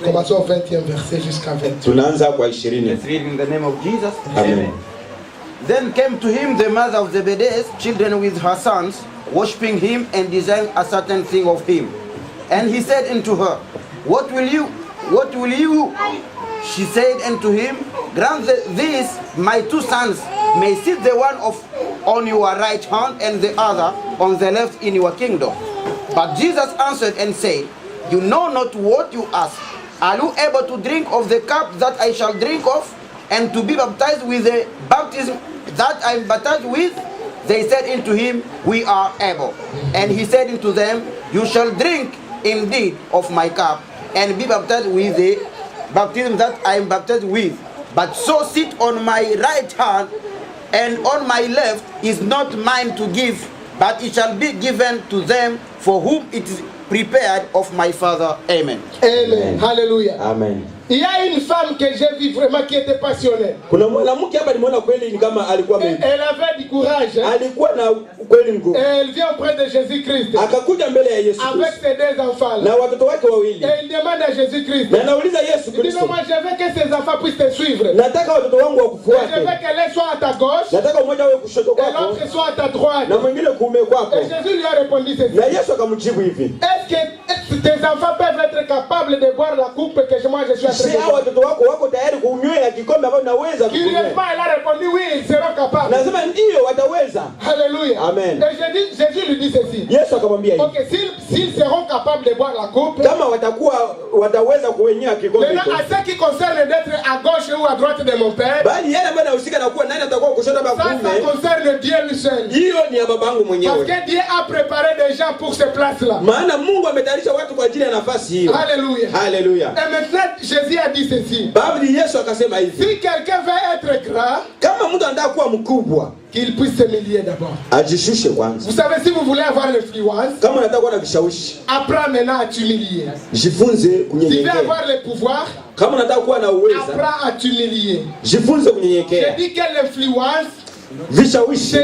Commençons au 20e verset jusqu'à 28. tunaanza kwa 20. Let's read in the name of Jesus. Amen. Then came to him the mother of Zebedee's children with her sons, worshipping him and desiring a certain thing of him. And he said unto her, What will you? She said unto him, Grant this my two sons may sit the one on your right hand and the other on the left in your kingdom. But Jesus answered and said, You know not what you ask. Are you able to drink of the cup that I shall drink of, and to be baptized with the baptism that I am baptized with? They said unto him, We are able. And he said unto them, You shall drink indeed of my cup, and be baptized with the baptism that I am baptized with. But so sit on my right hand and on my left is not mine to give, but it shall be given to them for whom it is prepared of my Father. Amen. Amen. Alléluia. Amen. Il y a une femme que j'ai vue vraiment qui était passionnée. Kuna mwanamke hapa nimeona kweli ni kama alikuwa Elle avait du courage. alikuwa na kweli nguvu. Et elle vient auprès de Jésus-Christ Akakuja mbele ya Yesu avec Kristo ses deux enfants. na watoto wake wawili. Et il demande à Jésus-Christ. Na anauliza Yesu Il dit Kristo, non, moi je veux que ces enfants puissent te suivre. nataka watoto wangu Et je wakufuate. veux que l'un soit à ta gauche Nataka mmoja awe kushoto et kwako l'autre soit à ta droite. na mwingine kuume kwako. Et Jésus lui a répondu ceci. Na Yesu akamjibu hivi, Est-ce que tes enfants peuvent être capables de boire la coupe que moi je suis en train si de hao boire? watoto wako tayari kunywea kikombe ambacho naweza kunywa? Curieusement, elle a répondu oui, ils seront capables. Nasema ndio wataweza. Alléluia. Amen. Et Jésus lui dit ceci. Yesu akamwambia hivi, Ok, s'ils seront capables de boire la coupe, kama wataweza kuwenyea kikombe maintenant hicho, à ce qui concerne d'être à gauche ou à droite de mon père, bali yale ambayo anahusika na kuwa nani atakuwa kushoto ama ça kuume, concerne Dieu lui seul. hiyo ni ya babangu Parce mwenyewe. que Dieu a préparé des gens pour ces places-là. Maana Mungu ametayarisha watu kwa ajili ya nafasi hiyo. Alléluia. Haleluya. Et maintenant, Jésus a dit ceci. Bali Yesu akasema hivi, Si quelqu'un veut être grand, kama mtu anataka kuwa mkubwa, qu'il puisse s'humilier d'abord. ajishushe kwanza. Vous savez, si vous voulez avoir l'influence, Kama unataka kuwa na vishawishi, apprends maintenant à t'humilier. jifunze Si tu veux kunyenyekea. avoir le pouvoir, Kama unataka kuwa na uweza, apprends à t'humilier. jifunze Je kunyenyekea. dis que l'influence, Vishawishi,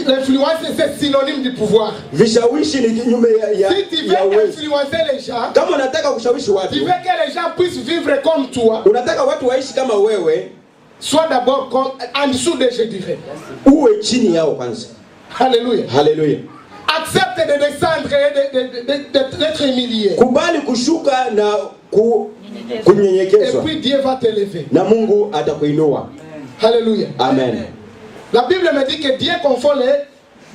l'influence c'est synonyme du pouvoir. vishawishi ni kinyume Si tu veux ya uweza. influencer les gens, Kama unataka kushawishi tu watu, veux que les gens puissent vivre comme toi, unataka watu waishi kama wewe, sois d'abord en dessous de, je dirais. uwe chini yao kwanza. Alléluia. Haleluya. Accepte de descendre et d'être humilié. Kubali kushuka na Et kunyenyekezwa, puis Dieu va t'élever. na Mungu atakuinua. Alléluia. Amen. La Bible me dit que Dieu confond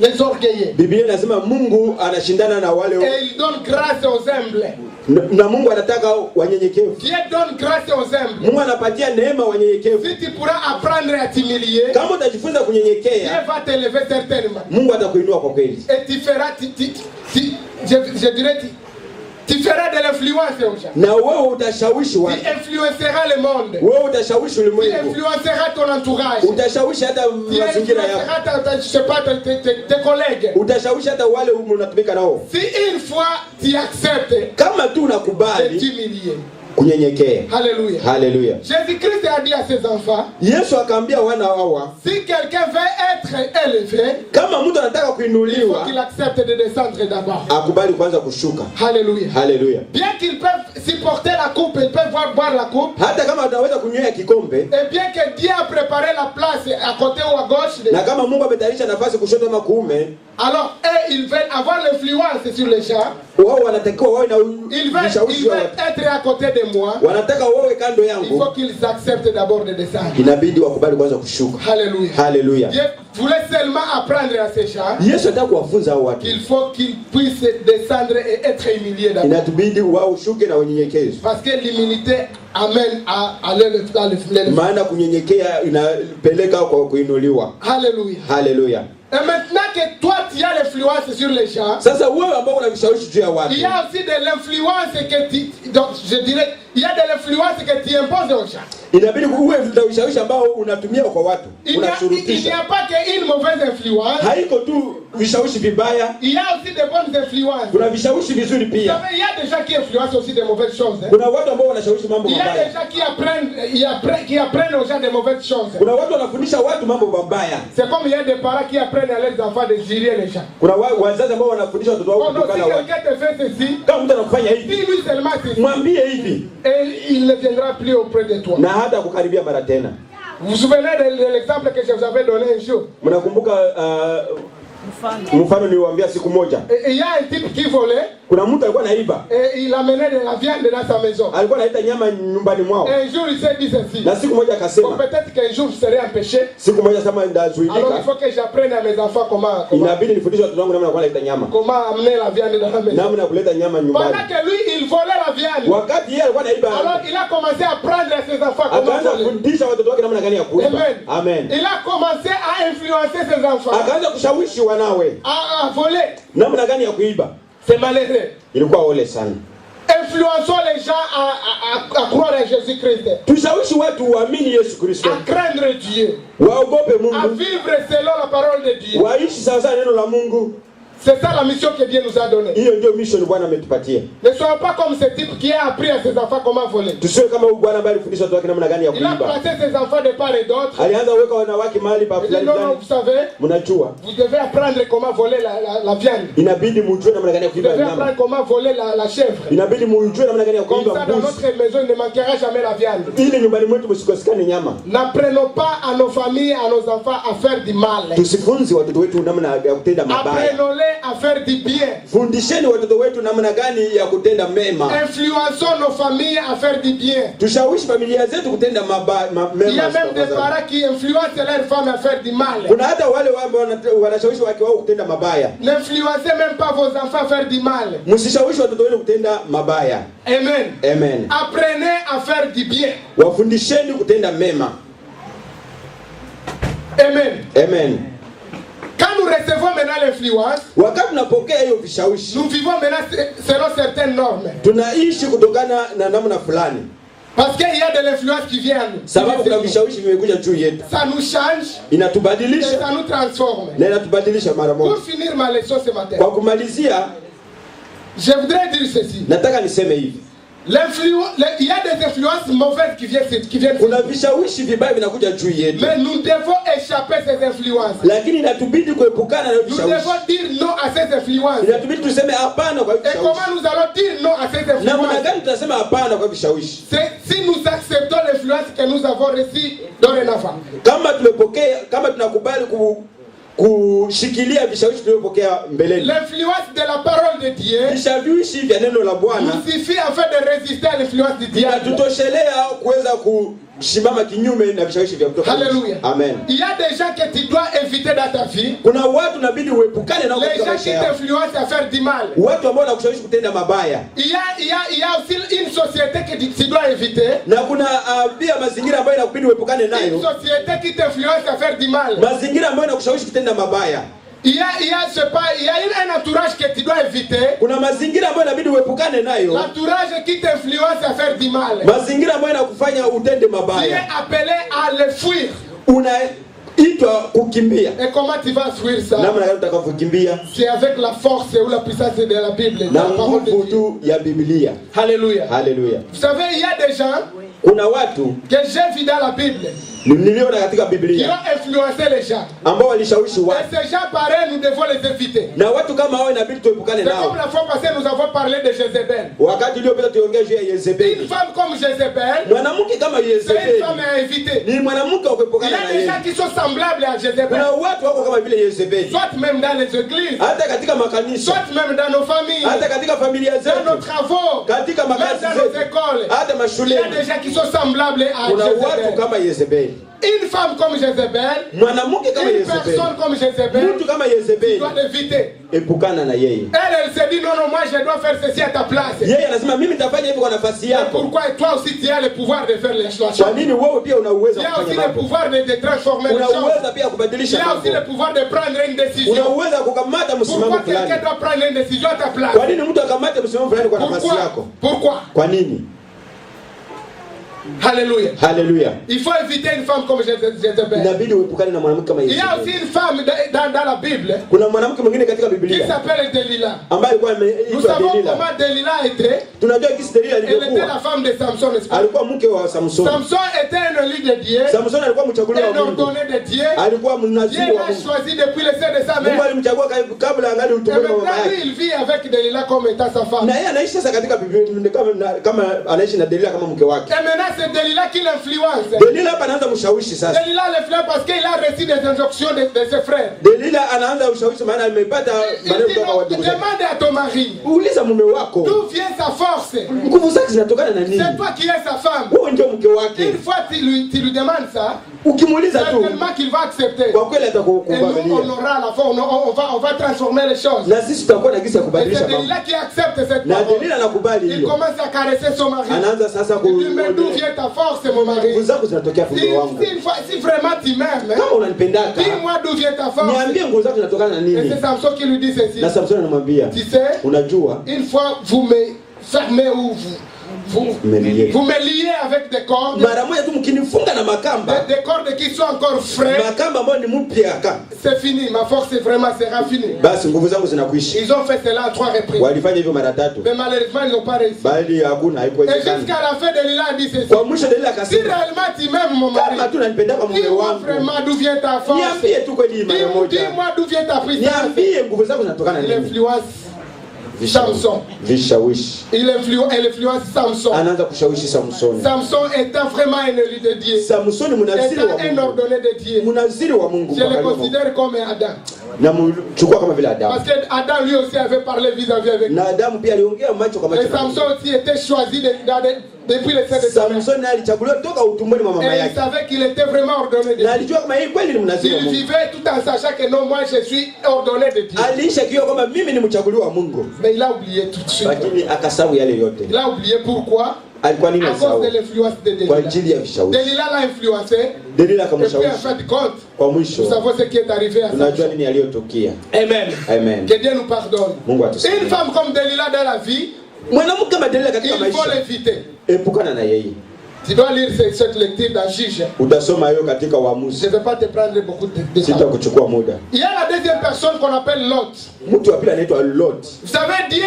les orgueilleux. Biblia inasema Mungu anashindana na wale Et il donne grâce aux humbles. na Mungu anataka wanyenyekevu. Dieu donne grâce aux humbles. Mungu anapatia neema wanyenyekevu. Si tu pourras apprendre à t'humilier, Kama utajifunza Dieu kunyenyekea, va t'élever certainement. Mungu atakuinua kwa kweli. Et tu feras, je dirais, Tu feras de l'influence aux gens. Na wewe utashawishi watu. Tu influenceras le monde. Wewe utashawishi Tu ulimwengu. influenceras ton entourage. Utashawishi hata Tu mazingira yako. influenceras je sais pas tes collègues. Utashawishi hata wale unatumika nao. Si une fois tu acceptes Kama tu de unakubali t'humilier. kunyenyekea. Alléluia. Haleluya. Jésus-Christ a dit à ses enfants, Yesu akaambia wana hawa, si quelqu'un veut être élevé, kama mtu anataka il faut kuinuliwa, qu'il accepte de descendre d'abord. akubali kwanza kushuka. Alléluia. Haleluya. Bien qu'ils peuvent supporter la coupe, ils peuvent boire la coupe, Hata kama ataweza kunywea kikombe, et bien que Dieu a préparé la place à côté ou à gauche, na kama Mungu ametayarisha nafasi kushoto ama kuume, alors eux, ils veulent avoir l'influence sur les gens, wao wanatakiwa wawe na ils veulent ushawishi wa watu. être à côté de moi, Wanataka wawe kando il yangu, faut qu'ils acceptent d'abord de descendre. inabidi wakubali kwanza kushuka. Alléluia. Haleluya. Dieu voulait seulement apprendre à ces gens Yesu anataka kuwafunza hao watu, qu'il faut qu'ils puissent descendre et être humiliés d'abord. inatubidi wao ushuke na unyenyekevu, Parce que l'humilité amène à l'élection. maana kunyenyekea inapeleka kwa kuinuliwa. Alléluia. Haleluya. Et maintenant que toi tu as l'influence sur les gens, Sasa wewe ambao una vishawishi juu ya watu, il y a aussi de l'influence que tu, donc je dirais, il y a de l'influence que tu imposes aux gens. inabidi uwe na ushawishi ambao unatumia kwa watu, Il n'y unashurutisha. a pas qu'une mauvaise influence, Haiko tu vishawishi vibaya, il y a aussi de bonnes influences. kuna vishawishi vizuri Vous pia. savez, il y a des gens qui influencent aussi de mauvaises choses. Hein. Kuna watu ambao wanashawishi mambo Il y a des mabaya. gens qui apprennent aux gens de mauvaises choses. Kuna watu wanafundisha watu mambo mabaya. C'est comme il y a des parents qui apprennent à leurs enfants de jurer les gens. Kuna wazazi ambao wanafundisha watoto wao Oh non, si kutukana watu. quelqu'un te fait ceci, Kama mtu anakufanya hivi, dis-lui seulement ceci, mwambie hivi et il ne viendra plus auprès de toi. na hata kukaribia mara tena. Vous vous souvenez de l'exemple que je vous avais donné un jour? Mnakumbuka mfano niliwaambia siku moja. Et il y a un type qui volait Kuna mtu alikuwa anaiba, et il amenait de la viande dans sa maison. alikuwa analeta nyama nyumbani mwao, Et un jour il s'est dit ceci. na siku moja Bon, akasema, peut-être qu'un jour je serai empêché. siku moja sema Alors il ndazuilika, faut que j'apprenne à mes enfants comment inabidi nifundishe watoto wangu namna ya kuleta nyama, amener la viande dans la maison. namna ya kuleta nyama Pendant nyumbani. que lui il volait la viande, Wakati yeye alikuwa anaiba, alors il a commencé à prendre à ses enfants comment akaanza voler. kufundisha watoto wake namna gani ya kuiba. Amen. Amen. Il a commencé à influencer ses enfants Akaanza kushawishi wanawe à voler. namna gani ya kuiba. C'est malheureux. Ilikuwa ole sana. Influençons les gens à croire à Jésus-Christ, Tushawishi watu waamini Yesu Kristo, à craindre Dieu, waogope à Mungu, vivre selon la parole de Dieu. waishi sawa sawa neno la Mungu. C'est ça la mission que Dieu nous a donnée. Hiyo ndio mission Bwana ametupatia. Ne soyons pas comme ce type qui a appris à ses enfants comment voler. Tusiwe kama huyu bwana ambaye alifundisha watu wake namna gani ya Il a kuiba. placé ses enfants de part et d'autre. Alianza kuweka wanawake mahali pa Il dit fulani non, non, fulani. vous savez, Mnajua, vous devez apprendre comment voler la viande. inabidi mujue namna gani ya Vous kuiba devez nyama. apprendre comment voler la chèvre. Inabidi mujue namna gani ya Comme kuiba ça, dans mbuzi. notre maison, il ne manquera jamais la viande. Ili nyumbani mwetu msikosekane nyama. N'apprenons pas à nos familles, à nos enfants à faire du mal. Tusifunzi watoto wetu namna ya kutenda mabaya. Apprenons-les à faire du bien. Fundisheni watoto wetu namna gani ya kutenda mema. Influençons nos familles à faire du bien. Tushawishi familia zetu kutenda mema. Il y a même des parents qui influencent leurs femmes à faire du mal. Kuna hata wale ambao wanashawishi wake wao kutenda mabaya. N'influencez même pas vos enfants à faire du mal. Msishawishi watoto wenu kutenda mabaya. Amen. Amen. Apprenez à faire du bien. Wafundisheni kutenda mema. Amen. Amen. Quand nous recevons maintenant l'influence, Wakati tunapokea hiyo vishawishi, nous vivons maintenant selon certaines normes. tunaishi kutokana na namna fulani. Parce qu'il y a de l'influence qui vient à nous. Sababu kuna vishawishi vimekuja juu yetu. Ça nous change et Inatubadilisha ça nous transforme. na inatubadilisha mara moja. Pour finir ma leçon ce matin, Kwa kumalizia, je voudrais dire ceci. nataka niseme hivi. Il y a des influences mauvaises qui viennent. Kuna vishawishi vibaya vinakuja juu yetu. Mais nous devons échapper à ces influences. Lakini inatubidi kuepukana na Nous vishawishi. devons dire non à ces influences. Inatubidi tuseme hapana kwa Et comment vishawishi. nous allons dire non à ces Namna influences? gani tutasema hapana kwa vishawishi? C'est si nous acceptons l'influence que nous avons reçue dorénavant. Kama tumepokea, kama tunakubali kushikilia vishawishi tulivyopokea mbeleni. L'influence de la parole de Dieu Vishawishi vya neno la Bwana nous suffit afin de résister à l'influence du diable. vinatutoshelea kuweza kusimama kinyume na vishawishi vya kutoka nje. Alléluia. Amen. Il y a des gens que tu dois éviter dans ta vie. Kuna watu inabidi uepukane nao Les katika gens maisha qui yako. t'influencent à faire du mal. Watu ambao wanakushawishi kutenda mabaya. Il y a aussi une société que tu dois éviter. Na kuna pia mazingira ambayo inakubidi uepukane Une nayo. société qui t'influence à faire du mal. Mazingira ambayo inakushawishi kutenda mabaya. Il y a un entourage que tu dois éviter. Kuna mazingira ambayo inabidi uepukane nayo. L'entourage qui t'influence à faire du mal. Mazingira ambayo yanakufanya utende Tu es mabaya. appelé à le fuir. Unaitwa kukimbia. Et comment tu vas fuir ça? Namna gani utakavyokimbia? C'est avec la force ou la puissance de la Bible. Na La parole de nguvu Dieu. tu ya Biblia. Alléluia. Haleluya. Vous savez, il y a des gens Kuna watu que j'ai vu dans la Bible niliona katika qui Biblia ont influencé les gens. ambao walishawishi Et watu. ces gens pareils, nous devons les éviter. Na watu kama hao inabidi tuepukane C'est comme nao. la fois passée, nous avons parlé de Jézabel. Wakati uliopita tuongea juu ya Une Yezebeli. femme comme Jézabel, Mwanamke kama c'est une Yezebeli femme à éviter. ni mwanamke wa Il y kuepukana a na des yeye. gens qui sont semblables à Jézabel, Kuna watu wako kama vile Yezebeli. soit même dans les églises, Hata katika makanisa, soit même dans nos familles, hata katika familia dans nos zetu, travaux, katika même makazi dans nos zetu, écoles. hata Il y a mashuleni. des gens qui sont semblables à Kuna watu Jézabel. kama Yezebeli. Une femme comme Jézabel, Mwanamke kama une Yezebeli. personne comme Jézabel, Mtu kama tu Yezebeli, dois l'éviter. epukana na yeye. Elle se dit non, non, moi je dois faire ceci à ta place. Yeye anasema mimi nitafanya hivi kwa nafasi Et yako. pourquoi toi aussi tu as le pouvoir de faire les choses? Kwa nini wewe pia una uwezo Tu wa as aussi kufanya le mambo? pouvoir de transformer les Una choses. uwezo pia Tu kubadilisha as aussi le mambo. pouvoir de prendre une décision. Una uwezo wa kukamata msimamo Pourquoi quelqu'un fulani. doit prendre une décision à ta place? Kwa nini mtu akamate msimamo fulani kwa nafasi Pourquoi? yako? Pourquoi? Kwa nini? Alléluia. Haleluya. Il faut éviter une femme comme Jézabel. Inabidi uepukane na mwanamke kama Il y a Yezebeli. aussi une femme dans la Bible Kuna mwanamke mwingine katika qui Biblia s'appelle Delilah. ambaye alikuwa Nous ameitwa savons Delila. comment Delilah était. Tunajua kisi Delila Elle était alivyokuwa. la femme de Samson, n'est-ce pas? Alikuwa mke wa Samsoni. Samson était un élu de Dieu, Samsoni alikuwa mchaguliwa un wa Mungu. ordonné de Dieu. Alikuwa Dieu mnaziri wa l'a Mungu. choisi depuis le sein de sa Mungu mère. alimchagua kabla angali Et utumboni wa mama maintenant, lui, yake. il vit avec Delilah comme étant sa femme. Na yeye anaishi sasa katika Biblia kama anaishi na Delila kama mke wake. Et maintenant, c'est Delilah qui l'influence. Delila hapa anaanza mshawishi sasa. Delilah l'influence parce qu'il a reçu des injonctions de ses frères. Delila anaanza ushawishi maana amepata Il maneno dit kutoka non, kwa ndugu zake. demande à ton mari, Uliza mume wako. d'où vient sa force? Nguvu zake zinatokana na nini? C'est toi qui es sa femme. Wewe ndio mke wake. Une fois tu lui demandes ça, Ukimuuliza tu certainement qu'il va accepter. kwa kweli Et nous, on atakukubalia. aura la force, on va transformer les choses. Na sisi tutakuwa na gisi ya Et kubadilisha c'est mambo. Delilah qui accepte cette Na parole. Delila anakubali Il hiyo. commence à caresser son mari. Anaanza sasa Il dit, mais d'où vient ta force, mon mari? nguvu zako zinatokea Si, fundo wangu. si vraiment tu m'aimes, Kama unanipendaka, dis-moi d'où vient ta force. niambie nguvu zako zinatokana na Et nini? c'est Samson qui lui dit ceci. Na Samsoni anamwambia, Tu sais, unajua une fois vous me fermez ou vous me liez avec des cordes, mara moja tu mkinifunga na makamba, des cordes qui sont encore frais, makamba ambayo ni mpya ka, c'est fini. Ma force vraiment sera finie. basi nguvu zangu zinakwisha. Ils ont fait cela à 3 reprises. Walifanya hivyo mara tatu, Mais malheureusement, ils n'ont pas réussi. bali hakuna, Et haikuwezekana. jusqu'à la fin, Delilah a dit ceci. Kwa mwisho Delila Si akasema, réellement tu m'aimes, mon mari, kama tu unanipendaka mume dis-moi wangu, vraiment d'où vient ta force. niambie tu kweli mara moja, Dis-moi d'où vient ta puissance. niambie nguvu zako zinatokana na Il nini? influence Samson. Vishawishi, Elle influence Samson. anaanza kushawishi Samsoni. Samson étant vraiment un élu de Dieu, Samsoni mnaziri étant wa un Mungu, ordonné de Dieu, mnaziri wa Mungu, je le considère comme Adam. na mchukua kama vile Adamu. Parce que Adam lui aussi avait parlé vis-à-vis avec lui. Na Adamu pia aliongea macho kwa Et macho. Samson aussi était choisi depuis le sein de sa mère. Samsoni alichaguliwa toka utumboni mwa mama Et il yake. savait qu'il était vraiment ordonné de Na Dieu. alijua kama yeye kweli ni mnaziri wa Il Mungu. vivait tout en sachant que non, moi je suis ordonné de Dieu. Aliisha kiyo kwamba mimi ni mchaguliwa wa Mungu. Mais il a oublié tout de suite. Lakini akasahau yale yote. Il a oublié pourquoi? Alikuwa nini À asahau? cause de l'influence de Kwa Delilah. ajili ya vishawishi. Delilah l'a influencé. Delila Et puis en akamshawishi. fin de compte, Kwa nous mwisho savons ce qui est arrivé à tunajua Samson. nini yaliyotokea. Amen. Amen. Que Dieu nous pardonne. Mungu atusaidie. Une femme comme Delilah dans la vie, Mwanamke kama Delila il katika faut maisha, l'éviter. epukana na yeye. Tu dois lire cette lecture dans Juge. Utasoma hiyo katika Je ne Waamuzi. vais pas te prendre beaucoup de temps. Sitakuchukua muda. Il y a la deuxième personne qu'on appelle Lot. Mtu wa pili anaitwa Lot. Vous savez, Dieu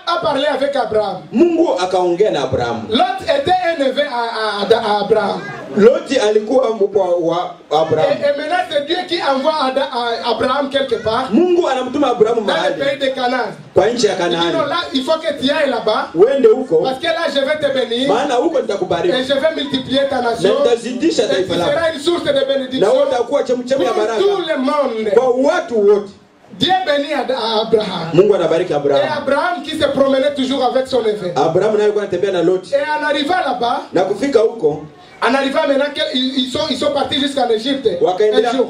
a parlé avec Abraham. Mungu akaongea na Abrahamu. Lot était un neveu à Abraham. Loti alikuwa mpwa wa Abrahamu. Et maintenant, c'est Dieu qui envoie Abraham quelque part Mungu anamtuma Abrahamu dans le mahali pays de Canaan. kwa nchi ya Il dit non, Kanaani. là, il faut que tu ailles là-bas. Uende huko Parce que là, je vais te bénir. maana huko Et nitakubariki je vais multiplier ta na nation. nitazidisha Et tu taifa lako. seras une source de Na bénédiction wewe utakuwa chemchemi ya pour baraka tout le monde. kwa watu wote. Dieu bénit Abraham. Mungu anabariki Et Abrahamu. Abraham qui se promenait toujours avec son neveu. Abrahamu naye alikuwa anatembea na Loti. Et en arrivant là-bas, Na kufika huko En arrivant maintenant, ils sont partis jusqu'en Égypte.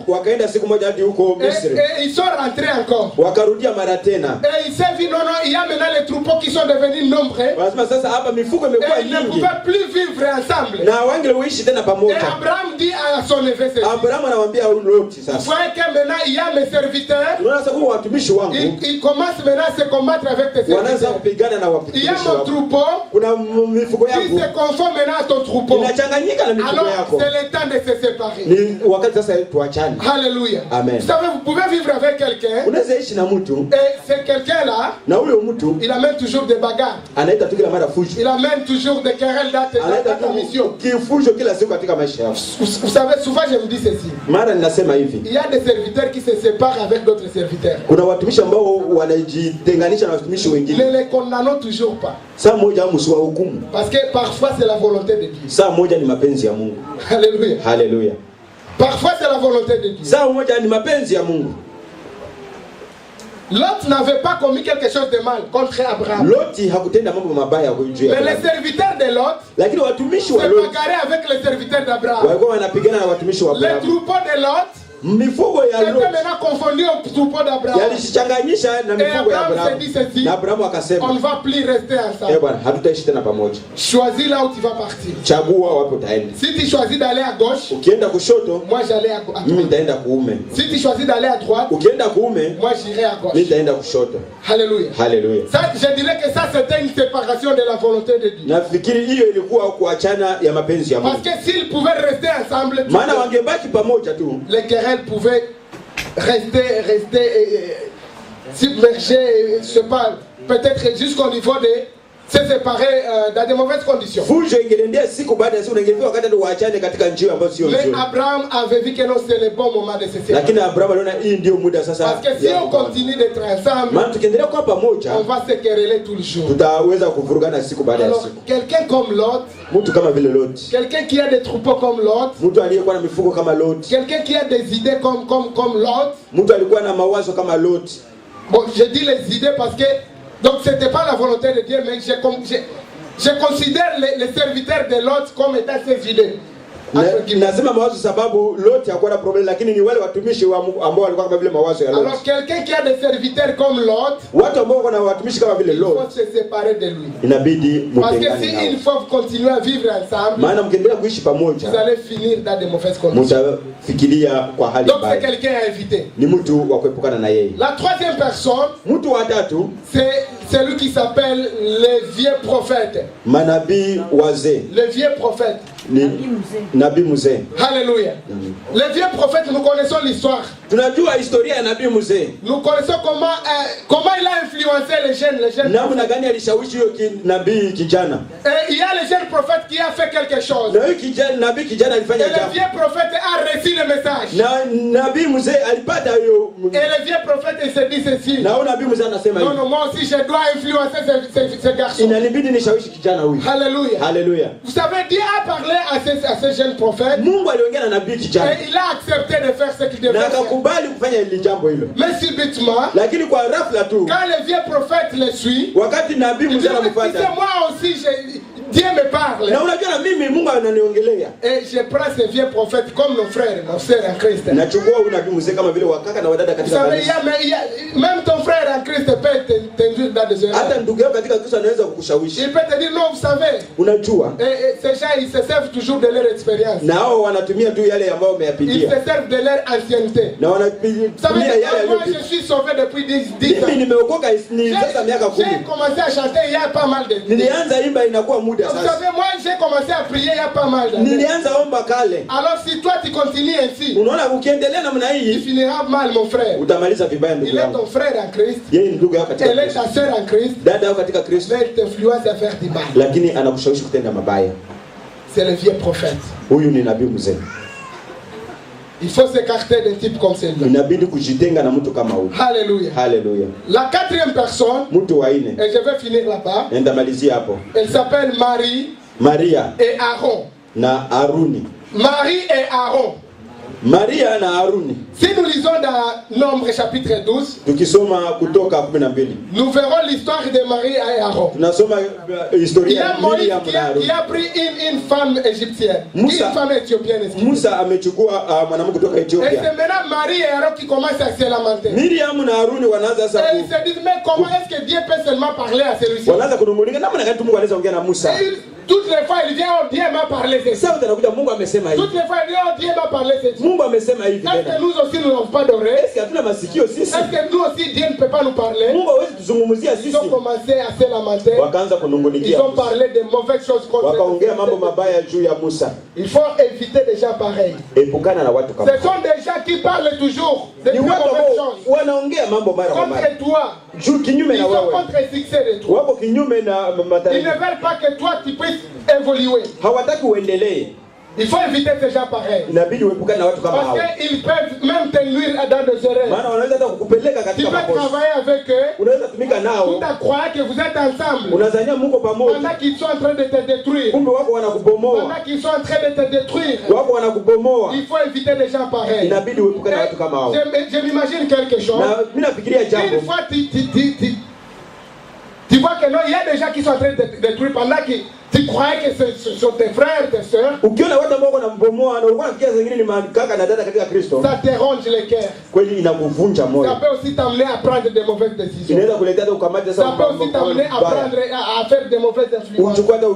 Wakaenda siku moja hadi huko Misri. Et ils sont rentrés encore. Wakarudia mara tena. Et il s'est vu, non, il y a maintenant les troupeaux qui sont devenus nombreux. Wanasema sasa hapa mifugo imekuwa Et ils ne nyingi. pouvaient plus vivre ensemble. Na wangeweishi tena Et pamoja. Abraham dit à son neveu, Abraham anamwambia Loti vous sasa. voyez que maintenant il y a mes serviteurs. Unaona sasa kwa watumishi wangu Ils commencent maintenant à se combattre avec tes wanaanza serviteurs. kupigana na Il y a watumishi mon wangu. troupeau Kuna mifugo qui yangu se conforme maintenant à ton troupeau. inachanganyika na mifugo Alors yako. c'est le temps de se séparer. Ni wakati sasa tuachane. Alléluia. Amen. Vous savez, vous pouvez vivre avec quelqu'un Unaweza ishi na mtu et c'est quelqu'un-là, na huyo mtu il amène toujours des bagarres. anaita tu kila mara fujo. Il amène toujours des querelles dans Anaita ta mission. tu kifujo kila siku katika maisha yako. Vous savez, souvent je me dis ceci. Mara ninasema hivi. Il y a des serviteurs qui se séparent avec d'autres serviteurs. Kuna watumishi ambao wanajitenganisha na watumishi wengine. Ne les condamnons toujours pas. Saa moja msiwa hukumu. Parce que parfois c'est la volonté de Dieu. Saa moja ni mapenzi ya Mungu. Alléluia. Haleluya. Parfois c'est la volonté de Dieu. Saa moja ni mapenzi ya Mungu. Lot n'avait pas commis quelque chose de mal contre Abraham. Loti hakutenda mambo mabaya juu ya Mais les Abraham. serviteurs de Lot Lakini watumishi se wa Loti bagarraient avec les serviteurs d'Abraham. walikuwa wanapigana na watumishi wa Les Abraham. troupeaux de Lot Mifugo ya étaient Loti maintenant confondus aux troupeaux d'Abraham. yalichanganyisha na Et mifugo ya Abraham Abraham. s'est dit ceci, Na Abrahamu on ne akasema, va plus rester ensemble. bwana, hatutaishi tena pamoja. Choisis là où tu vas partir. Chagua wapi utaenda. Si tu choisis d'aller à gauche, Ukienda kushoto, moi j'allais à mimi droite. nitaenda kuume. Si tu choisis d'aller à droite, Ukienda kuume, moi j'irai à gauche. mimi nitaenda kushoto. Alléluia. Haleluya. Ça, je dirais que ça c'était une séparation de la volonté de Dieu. Nafikiri hiyo ilikuwa kuachana ya mapenzi ya Mungu. Parce que s'ils pouvaient rester ensemble, Maana wangebaki pamoja tu. les querelles pouvaient rester submergées, je sais pas, peut-être jusqu'au niveau de se séparer dans de mauvaises conditions. Fujo ingeliendea siku baada ya siku na ingefika wakati ndio waachane katika njia ambayo sio Mais nzuri. Abraham avait vu que non, c'est le bon moment de se séparer. Lakini Abraham aliona hii ndio muda sasa. Parce que si on continue d'être ensemble, Maana tukiendelea kuwa pamoja, on va se quereller tout le jour. tutaweza kuvurugana siku baada ya Alors, siku. quelqu'un comme Lot, Mtu kama vile Loti, quelqu'un qui a des troupeaux comme Lot, mtu aliyekuwa na mifugo kama Loti, quelqu'un qui a des idées comme Lot. mtu alikuwa na mawazo kama Loti. Bon, je dis les idées parce que, donc c'était pas la volonté de Dieu, mais je considère les serviteurs de Lot comme étant ses idées. Nasema mawazo sababu Loti hakuwa na problem, lakini ni wale watumishi wa Mungu ambao walikuwa kama vile mawazo ya Loti. Alors quelqu'un qui a des serviteurs comme Lot, Watu ambao wana watumishi kama vile il faut Loti, se séparer de lui. inabidi Parce que mtengane si nao. une fois vous continuez à vivre ensemble, Maana mkiendelea kuishi vous pamoja, allez finir dans de mauvaises conditions. mtafikiria kwa hali Donc c'est mbaya. quelqu'un à éviter. Ni mtu wa kuepukana na yeye. La troisième personne, Mtu wa tatu, c'est celui qui s'appelle les vieux prophètes. manabii wazee, Les vieux prophètes. ni nabii mzee. Alléluia. Les vieux prophètes, nous connaissons l'histoire. Tunajua historia ya nabii mzee. Nous connaissons comment il a influencé les jeunes. Namna gani alishawishi huyo nabii kijana. Et il y a le jeune prophète qui a fait quelque chose. Na huyo kijana nabii kijana Et alifanya le jambo. vieux prophète a reçu le message. Na nabii mzee alipata hiyo. Et le vieux prophète il se dit ceci. Na huyo nabii mzee anasema Non, hivi. non, moi aussi je dois influencer ce garçon. Inanibidi nishawishi kijana huyu. Alléluia. Haleluya. Vous savez, Dieu a parlé à ce jeune prophète. Mungu aliongea na nabii kijana. Et il a accepté de faire ce qu'il devait Na faire. akakubali kufanya hili jambo hilo. Mais subitement, Lakini kwa rafla tu, quand le vieux prophète le suit, wakati nabii il dit, mzee mais tu sais, anamfuata. moi aussi, Dieu me parle. Na unajua na mimi Mungu ananiongelea. Et je prends ce vieux prophète comme nos frères, nos sœurs en Christ. Nachukua huyu nabii mzee kama vile wakaka na wadada Vous katika savez, kanisa. même ton frère en Christ peut t'induire dans des erreurs. Hata ndugu yako katika Kristo anaweza kukushawishi. Il peut te dire, non, vous savez, Unajua? et ces gens, ils se servent toujours de leur expérience. Na hao wanatumia tu yale ambayo Ils wameyapitia. se servent de leur ancienneté. Na Vous wanatumia savez, yale moi, yaliyopita. je suis sauvé depuis 10 ans. Mimi nimeokoka ni sasa miaka 10. J'ai commencé à chanter il y a pas mal de temps. Nilianza imba inakuwa muda Vous sasa. savez, moi, j'ai commencé à prier il y a pas mal d'années. Nilianza omba kale. Alors, si toi, tu continues ainsi, Unaona ukiendelea namna tu hii finiras mal, mon frère. utamaliza vibaya ndugu Il est yangu. ton frère en Christ. Yeye ni ndugu yako katika Elle est Kristo. ta sœur en Christ. Dada yako katika Kristo. Mais elle t'influence à faire du mal. Lakini anakushawishi kutenda mabaya. C'est le vieux prophète. Huyu ni nabii mzee. Il faut s'écarter d'un type comme celui-là. Inabidi kujitenga na mtu kama huyu. Alléluia. Haleluya. La quatrième personne, Mtu wa nne. et je vais finir là-bas, Nitamalizia hapo. elle s'appelle Marie Maria et Aaron. na Haruni. Marie et Aaron. Maria na Haruni. Si nous lisons dans Nombre chapitre 12, Tukisoma Kutoka 12. nous verrons l'histoire de Marie et Aaron. Tunasoma Il y historia a ya Moïse Miriam na Haruni. qui a pris une femme égyptienne, une femme éthiopienne. Musa amechukua mwanamke kutoka Et c'est Ethiopia. maintenant Marie et Aaron qui commencent à se lamenter. Miriam na Haruni wanaanza Et sasa ils se disent, mais comment est-ce que Dieu peut seulement parler à celui-ci? wanaanza kunung'unika namna gani Mungu anaweza kuongea na Musa. Toutes les fois il vient, oh Dieu m'a parlé ceci. Sasa utakuja Mungu amesema hivi. Toutes les fois il dit, oh Dieu m'a parlé ceci. Mungu amesema hivi Est-ce que tena. nous aussi nous n'avons pas d'oreilles? Est-ce que hatuna masikio sisi? Est-ce que nous aussi Dieu ne peut pas nous parler? Mungu hawezi tuzungumzia Ils sisi. ont commencé à se lamenter. Wakaanza Ils kunungunikia. ont parlé de mauvaises choses contre Wakaongea mambo lui. mabaya juu ya Musa. Il faut éviter des gens pareils. Epukana na watu kama. Ce sont des gens qui parlent toujours de Ni très watu mauvaises ambao choses wanaongea mambo mara kwa mara. contre toi. Juu kinyume Ils na sont wewe. contre le succès de toi. Wako kinyume na Ils ne matarajio. veulent pas que toi tu puisses évoluer. Hawataki uendelee. Il faut éviter ces gens pareils. Inabidi uepukane na watu kama hao. Parce qu'ils peuvent même te nuire dans des erreurs. Maana wanaweza hata kukupeleka Tu katika peux makosa. travailler avec eux. Unaweza tumika Tout nao. à croire que vous êtes ensemble. Unazania Mungu pamoja. Pendant qu'ils sont en train de te détruire. Kumbe wako wanakubomoa. Pendant qu'ils sont en train de te détruire. Wako wanakubomoa. Il faut éviter les gens pareils. Inabidi uepukane na watu kama hao. Je m'imagine quelque chose. Na mimi nafikiria jambo. Une fois tu vois que non, il y a des gens qui sont en train de te détruire pendant que tu croyais que ce sont tes frères, tes sœurs. Ukiona watu ambao wanambomoa na ulikuwa unafikiria zingine ni kaka na dada katika Kristo. Ça te ronge le cœur. Kweli inakuvunja Ça moyo. peut aussi t'amener à prendre de mauvaises décisions. Inaweza kuletea hata ukamate Ça peut aussi t'amener à prendre, à faire de mauvaises influences. uchukua hata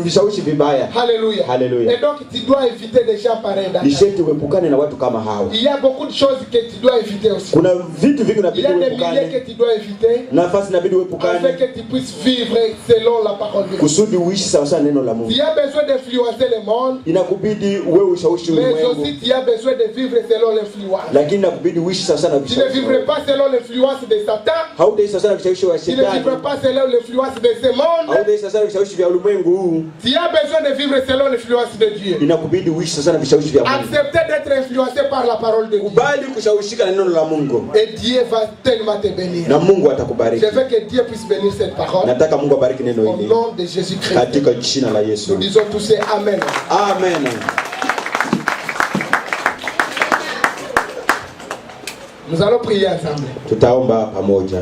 vishawishi vibaya. Alléluia. Alléluia. Et donc tu dois éviter des gens pareils. Ni sharti uepukane na watu kama hao. Il y a beaucoup de choses que tu dois éviter aussi. Kuna vitu vingi Il y inabidi a des milliers uepukane. que tu dois éviter Nafasi inabidi afin uepukane que tu puisses vivre selon la parole de Dieu. kusudi uishi sawa sawa neno la Mungu. Tu as besoin d'influencer le monde, Inakubidi wewe ushawishi mais ulimwengu. aussi tu as besoin de vivre selon l'influence. Lakini inakubidi uishi sawa sawa na Tu ne vishawishi. vivrais pas selon l'influence de Satan, Hautaishi sawa sawa na vishawishi wa tu ne shetani. vivrais pas selon l'influence de ce monde. Hautaishi sawa sawa na vishawishi vya ulimwengu huu. Tu as besoin de vivre selon l'influence de Dieu. Inakubidi uishi sawa sawa na vishawishi vya Mungu. Accepter d'être influencé par la parole de Dieu. Kubali kushawishika na neno la Mungu. Et Dieu va tellement te bénir. Na Mungu atakubariki. Je veux que Dieu puisse bénir cette parole. Nataka Mungu abariki neno Au hili nom de Jésus-Christ. katika jina la Yesu. Nous disons tous ces Amen. Amen. Nous allons prier ensemble. Tutaomba pamoja.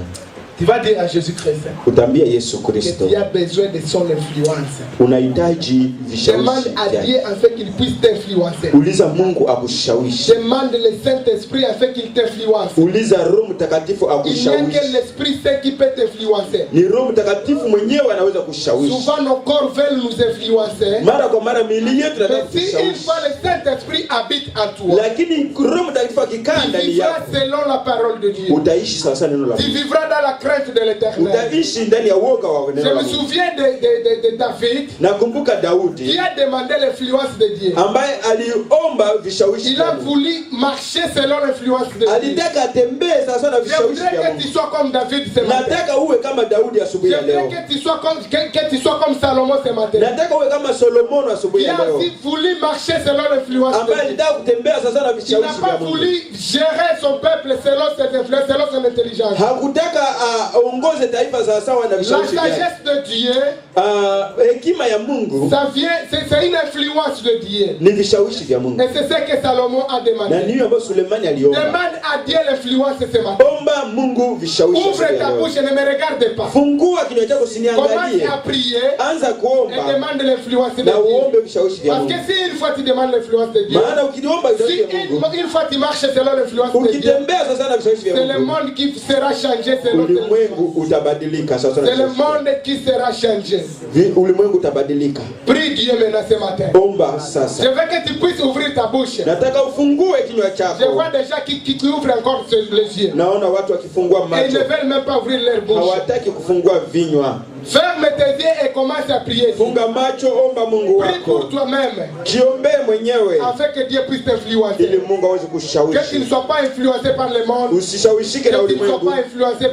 Tu vas dire à Jésus-Christ Utambia Yesu que Kristo tu as besoin de son influence. unahitaji Demande vishawishi à vyake. Dieu afin qu'il puisse t'influencer. Uliza Mungu akushawishi. Demande le Saint-Esprit afin qu'il t'influence. Uliza Roho Mtakatifu Il n'y a que akushawishi. l'Esprit Saint qui peut t'influencer. Ni Roho Mtakatifu mwenyewe anaweza kushawishi. Souvent nos corps veulent nous influencer. Mara kwa mara miili yetu Mais inataka si une kushawishi. fois le Saint-Esprit habite en toi, Lakini Roho Mtakatifu akikaa tu ndani vivras yako, selon la parole de Dieu. utaishi sawa sawa neno la Tu Mungu. vivras dans la crainte de l'Éternel. Utaishi ndani ya woga wa Je neno la me Mungu. souviens de David Nakumbuka qui Daudi a demandé l'influence de Dieu. ambaye aliomba vishawishi Il vya a Mungu. voulu marcher selon l'influence de Dieu. Alitaka atembee sawa sawa na Je vishawishi voudrais vya que Mungu. tu sois comme David ce matin. Nataka uwe kama Daudi asubuhi Je ya leo. voudrais que tu sois comme Salomon ce matin. Nataka uwe kama Solomono asubuhi Qui ya a leo. aussi voulu marcher selon l'influence Ambaye de Dieu. alitaka kutembea sawa sawa na Il n'a vishawishi vya pas Mungu. voulu gérer son peuple selon cette influence, selon son intelligence. Hakutaka aongoze taifa sawa sawa na La vishawishi vyake. sagesse de Dieu, Hekima ya Mungu ça vient, c'est une influence de Dieu. ni vishawishi vya Mungu. Et c'est ce que Salomon a Na demandé. niyo ambayo Sulemani aliomba. Demande à Dieu l'influence ce matin. Omba Mungu vishawishi Ouvre asubuhi ya ta leo. bouche et ne me regarde pas. Fungua kinywa chako Commence usiniangalie. à prier Anza et kuomba demande l'influence de na Dieu. uombe vishawishi vya Parce Mungu. que si une fois tu demandes l'influence de Dieu, Maana ukiniomba si vishawishi vya Mungu, une fois tu marches selon l'influence de Dieu, ukitembea sasa na vishawishi c'est vya le Mungu, monde qui sera changé selon tes ulimwengu utabadilika sasa. C'est le monde qui sera changé. Ulimwengu utabadilika. Prie Dieu maintenant ce matin. Omba Je sasa. veux que tu puisses ouvrir ta bouche. Nataka ufungue kinywa Je chako. vois des gens qui ouvrent encore les yeux. Naona watu wakifungua Et ils ne macho, veulent même pas ouvrir leur bouche. hawataki kufungua vinywa. Ferme tes yeux et commence à prier. Funga macho, omba Mungu Prie pour wako, toi-même jiombee mwenyewe afin que Dieu puisse ili t'influencer. Mungu aweze Que tu ne kushawishi. sois pas influencé par le monde. Usishawishike na Que tu ne sois ulimwengu, pas influencé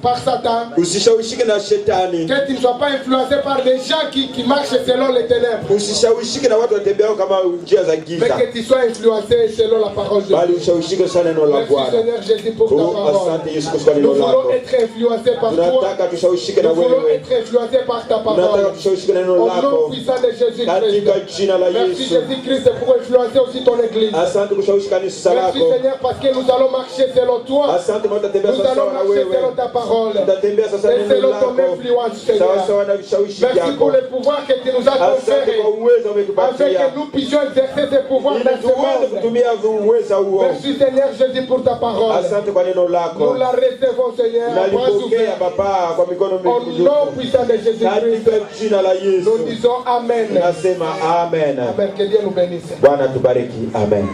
par Satan. usishawishike na shetani, Que tu ne sois pas influencé par les gens qui marchent selon les ténèbres. usishawishike na watu watembeao kama njia za Mais giza, que tu sois influencé selon la parole de bali Dieu. ushawishike sana neno la Merci Bwana. Seigneur Jésus pour ta Oh, parole. asante Yesu kwa Nous neno voulons lako. être influencés par toi. Tunataka tushawishike na Nous voulons wewe, être influencé par ta parole. tunataka tushawishike na neno Au nom lako puissant de Jésus-Christ. katika jina la Merci Yesu. Jésus-Christ pour influencer aussi ton église. Asante kushawishi kanisa Merci lako. Seigneur parce que nous allons marcher selon toi. Asante kwa tutatembea Nous sawa allons sawa na marcher wewe. selon ta parole. Tutatembea sasa Et neno selon ton lako. influence, Sawa Seigneur. sawa na vishawishi Merci vyako. pour le pouvoir que tu nous as Asante conféré. kwa uwezo Afin umetupatia. que nous puissions exercer ce pouvoir Ili dans ce tuweze monde. kutumia uwezo huo. Merci Seigneur Jésus pour ta parole. Asante kwa neno Nous lako. la recevons Seigneur à bras Nalipokea ouverts. Baba kwa mikono Au nom mikunjufu. puissant de Jésus-Christ. Katika jina la Nous Yesu. disons Amen. Nasema amen. Amen. Que Dieu nous bénisse. Bwana tubariki. Amen.